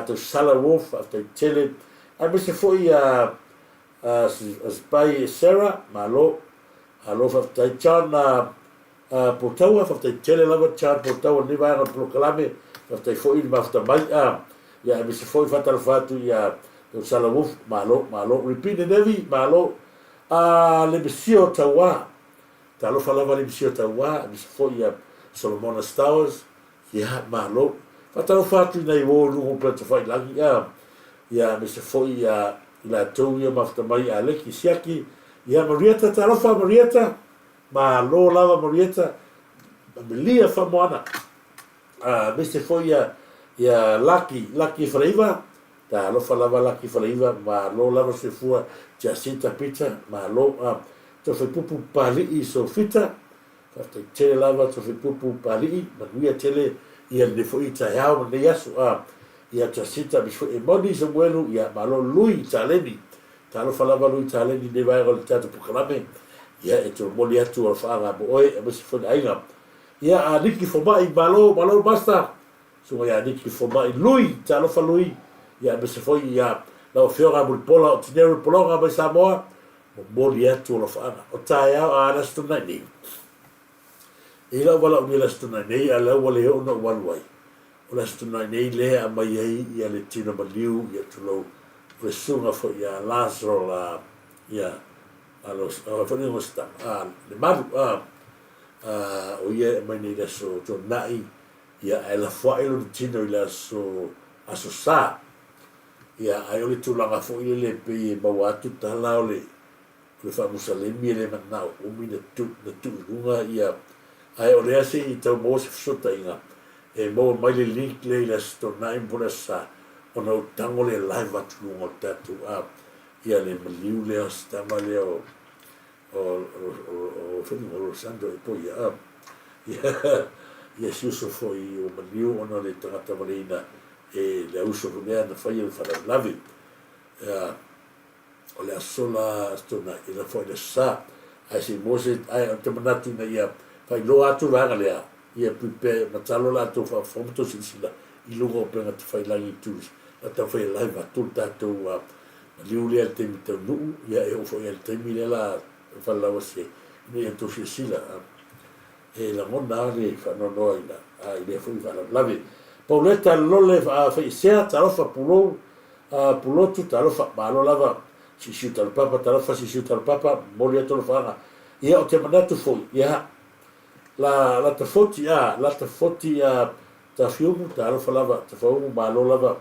Speaker 1: to sala wolf after tele a me se foi spy Sarah malo fa tai chana potaua fa tai tele lava chan potaua ni vai no proclame fa tai foi ma fa mai ia me se foi fatal fatu ia to sala wolf malo repeat nevi malo le bisio tawa talo fa lava le bisio tawa me se foi Solomon Towers ia malo fatalo fatu nei wo lu pe te fai langi ia me se foi la tau ia mafta mai a leki siaki ia Marieta talofa Marieta ma lo lava Marieta me lia famoana me se foi ia Lucky Fraiva ta lo fa lava la ki fa iva ma lo lava se fua tia sita pita ma lo to fe pupu pali I so fita fa te tele lava to fe pupu pali ma ia tele ia le fo ita ya ma le yasu ia tia sita bi fo e modi so bueno ia ma lo lui taleni ta lo fa lava lui taleni de vai ro tato pukalame ia e to moli atu o fa nga bo oi e se fo ainga ia a diki fo mai malo basta so ia diki fo mai lui ta lo fa lui ia be se fo ia la fiora bul pola o tinero pola ba Samoa mo moli atu o fa nga o taia a la sto nai ila wala o la sto nai ala wale o no walwai o la sto nai le a mai ai ia le tino maliu ia tulo resunga fo ia Lazaro la ia alos fo sta le malu o ia mai nei la so to nai ia ela fo ilo tino ila so aso sa ia ai ole tu langa fo ile le pe ba watu tala ole le fa musalemi le mana o mina tu lunga ia ai ole ase I tau mo se fsota inga e mo mai le link le la sto nai bona sa ona o tango le live atu lunga tatu ia le maliu le sta male o fengo sando e poi ia si uso foi o maliu ona le tangata malina e le uso rumea na fai le fara lavi o le asola stona e la foi le sa ai si mose ai o te manatu na ia fai lo atu vanga lea ia pipe matalo la tu fa fomto sila I lungo penga te fai langi turis la ta fai live atu tatu liu le te mita nu ia e o foi el te mile la fa la wase ni to sila e la mona le fa no no ina ai le foi fa la lavi Pauleta lole fa sea tarofa pulo tu tarofa malo lava si siuta al papa tarofa si siuta al papa molia to fa ia o te manatu foi ia la ta foti ta fiumu tarofa lava ta fo malo lava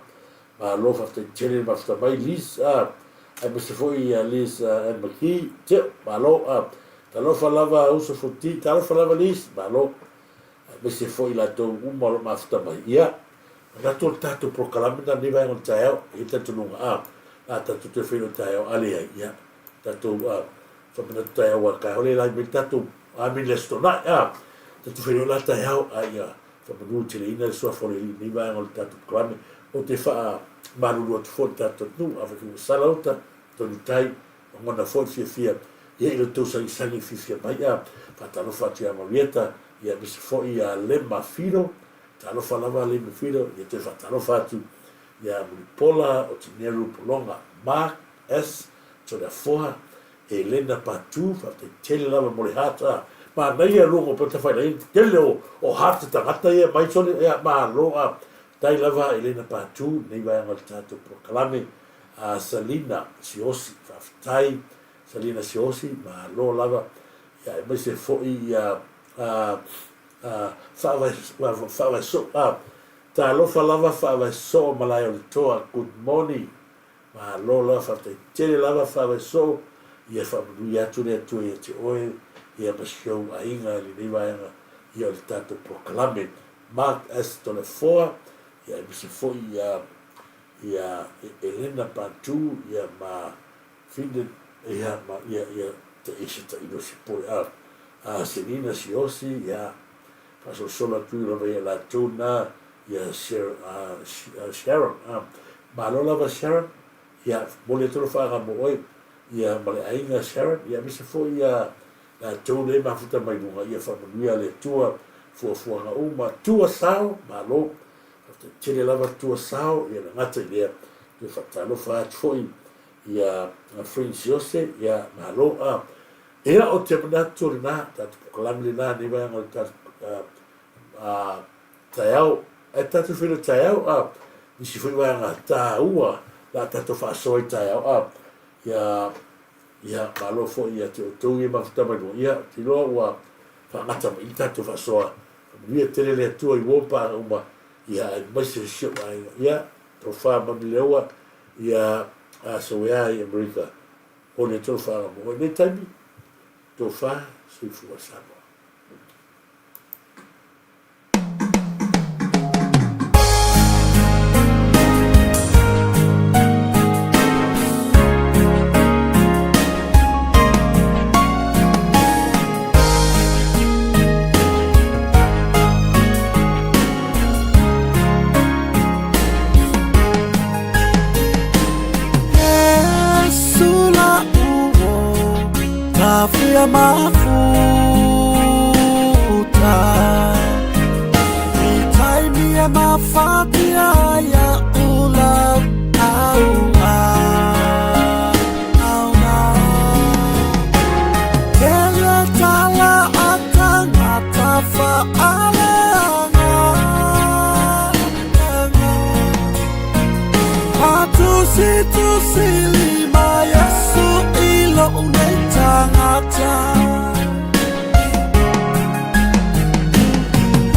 Speaker 1: malo fa te tele ma sta mai lis ai me se foi lis e maki te malo tarofa lava uso foti tarofa lava lis malo me se foi la to malo ma sta mai ia la to tato proclamina ni vai on taio e tato nunga tato te fino taio ale ia tato fa me taio wa ka ole la me tato mi le sto na tato fino la taio ia fa me nu tele ina so fo ni vai on tato proclame o te fa malu lo fo tato nu ave ku salauta to ni tai ona fo fia ia ilo to sai sani fia mai fa talo fa tia marieta ia mi se fo ia le mafino talo fa lava le mafino ia te fa talo fa tu ia pola o tinero polonga Mark S to da foa e lenda patu fa te tele lava mole hata ma nei e longo pe te fa nei tele o hata tangata ia mai sole ia ma loa tai lava e lenda patu nei vai ngal tato proclame a Salina Siosi fa tai Salina Siosi ma lo lava ia mai se fo ia fa so ta lo fa lava fa so malai o toa good morning ma lo la fa te tele lava fa so ia fa ia tu le tu ia te oe ia ma show a inga li va ia il tato proclame Mark S to le foa ia mi se fo ia Elena Pantu ia ma finde ia ma ia te isi ta ino si poi Selina Siosi ia paso solo tu lo veia la tuna ia Sharon ma lo lava Sharon ia mole tolo fa mo oi ia male ainga Sharon ia mi se fo ia la tuna ma futa mai lunga ia fa ia le tua fo nga uma tua sao ma lo tele lava tua sao ia ngata ia te fa talo fa foi ia French Jose ia ma lo ia o te manatu na tatu kalamli na ni vai ngal taiau e tatu fino taiau ni si foi vai ngal taua la tatu fa soi taiau ia malo fo ia te tongi ma fta mai ia ti lo wa fa ngata i tatu fa soa ia tele le tu i wopa uma ia mai se shi ia to fa ma lewa ia so ia i America o le to fa mo ne taimi to fa si fu Samoa.
Speaker 11: Tafia mafuta Itaimia mafatia ya ula Kele tala atanga tafa aleanga Patusi lima Yesu ilo unaitangata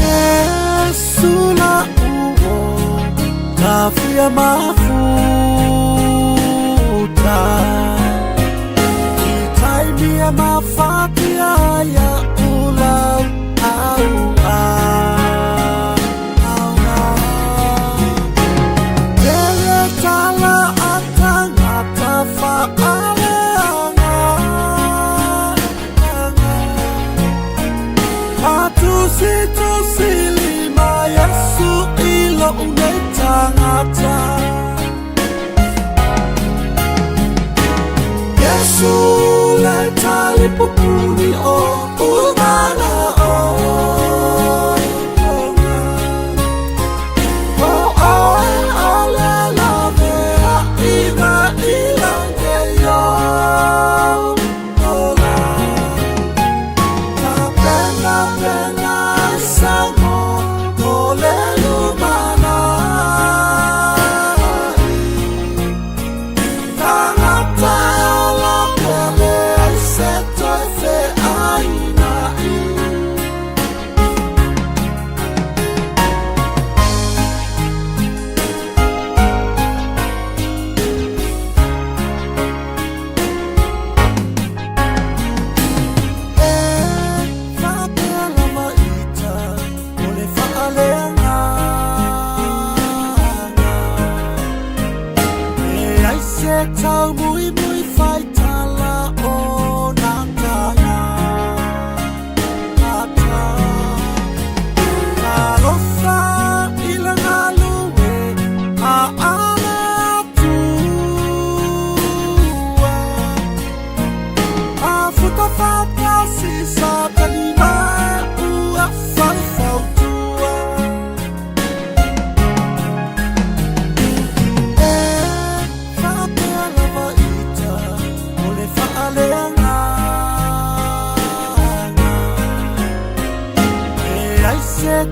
Speaker 11: Yesu la uo Tafia mafuta Itaimia mafatia ya ula Kele tala atanga tafa aleanga Patusi lima Yesu ilo unaitangata Yesu leta lipupuni o umana o ole lave ina ilange yo ola pena samo ole lumana Tau mui fai tala o natanga ata Alofa ilanga luwe a ala tua A futa fata si sa tanima ua fai fautua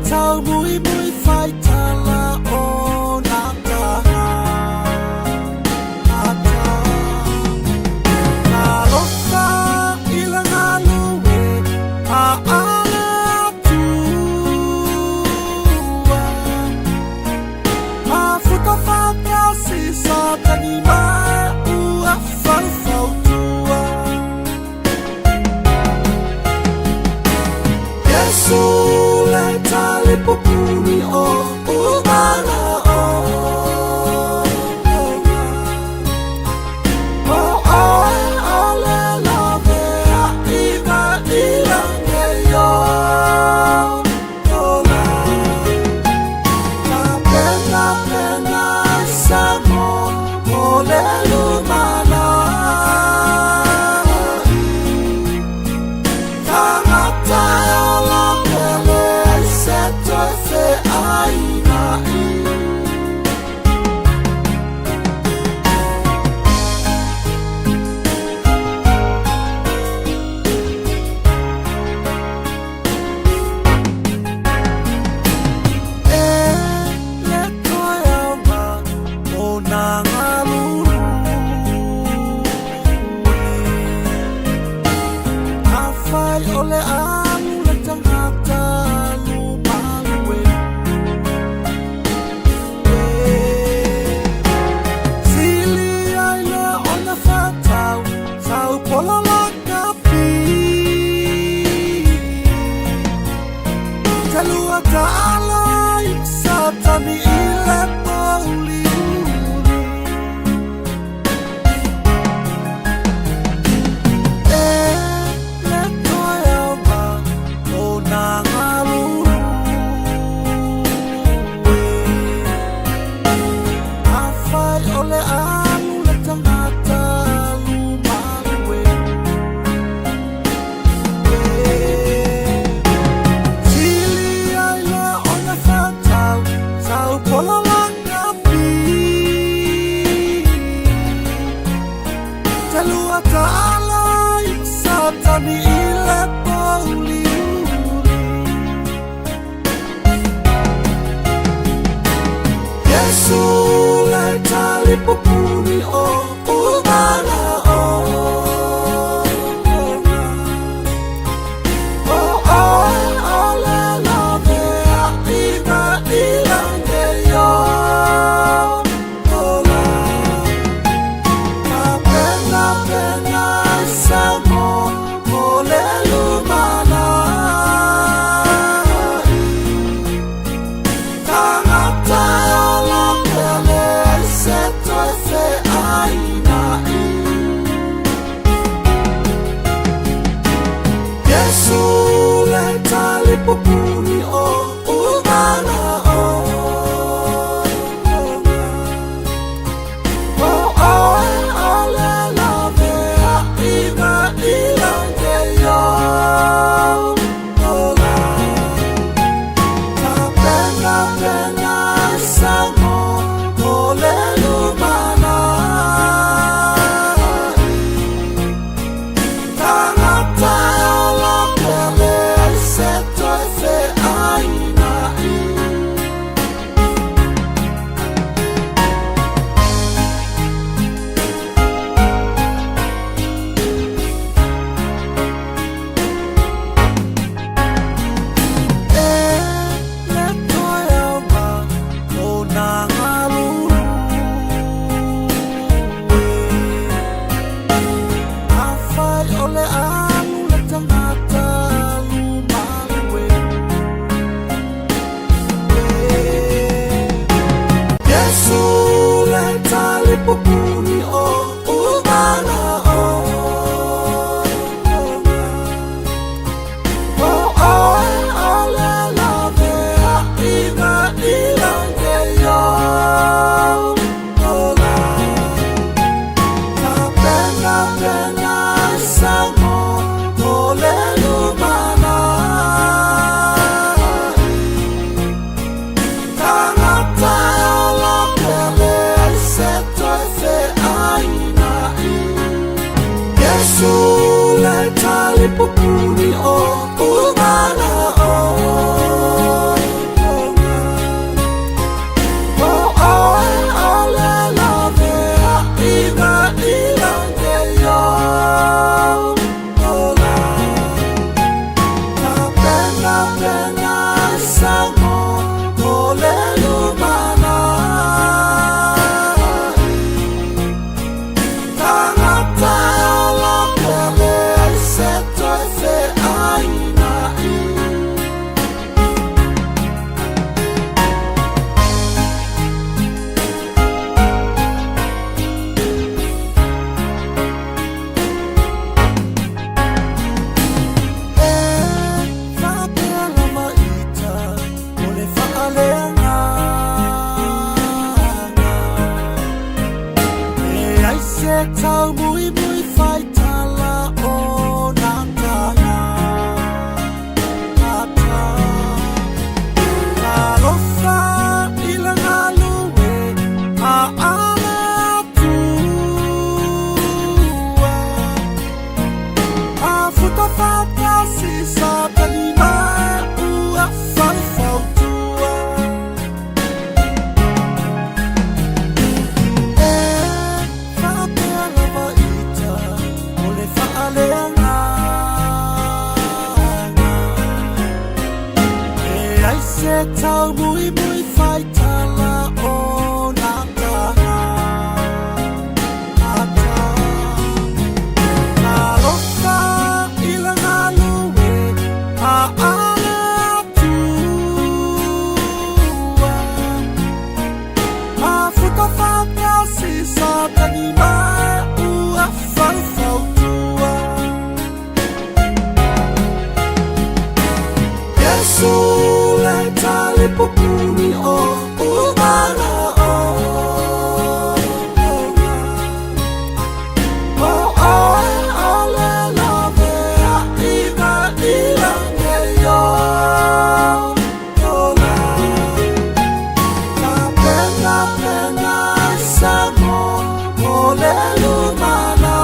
Speaker 11: Tau mui fai tala o natanga ata Alofa ilanga luwe a ala tua A futa fata si sa tanima ua fai fautua Yesu Lipupuni o umana o ole lave ina ilange yo ola pena samo ole lumana Kamata ola Ta'ala, Satani, ILE, Pauli, ni ile pauli Yesu leta lipopuni o umana o Popuni o umana o le love iba ilange yo ola pena pena samo ole lumana tanata la pele Popuni o umana o le love iba ilange yo ola pena pena samo ole lumana tanata la pele Yesu leta lipopuni o umana o le love iba ilange yo ola pena pena samo ole lumana Tau mui mui fai tala o nata Alofa ila ngalue a ala tua A futa fata si sa tanima ua falfau tua Tau mui mui fai tala o nata Alofa ila ngalue a ala tua A futa fata si sa tanima ua falfau tua Yesu leta popuni o umana o le love iba ilange yo ola pena pena samo ole lumana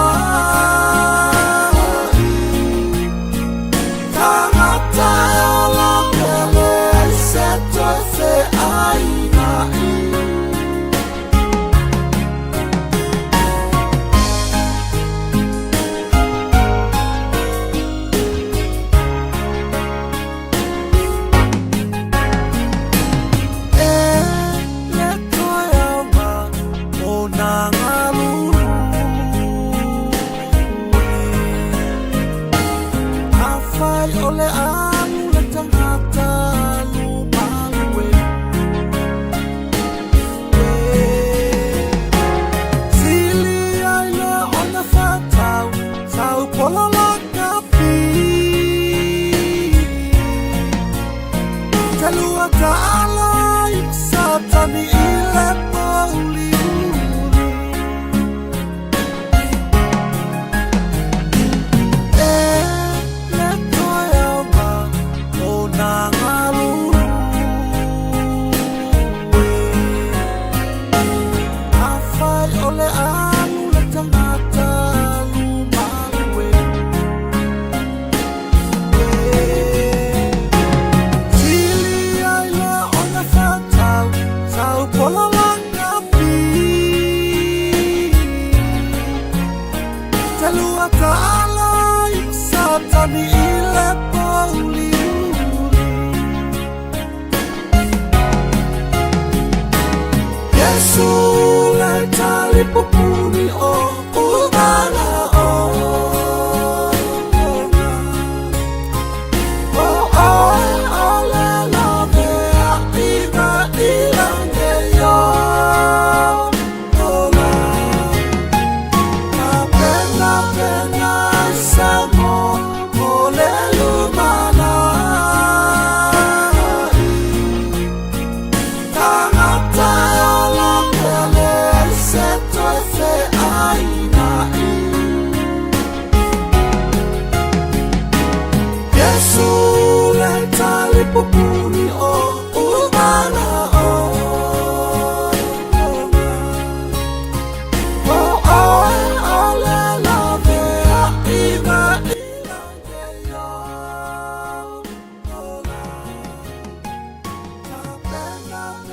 Speaker 11: ole alu le tangata lu maluwe. Sili ai le ona whatau, sau pola wanga pi. Te lua ta alai, sa tani I le pauli. Yesu le tali popuni o udana o le lave a iba ilange yo ola pena pena samo o le lumana tangata ola pele se toi fe aina Yesu le tali popuni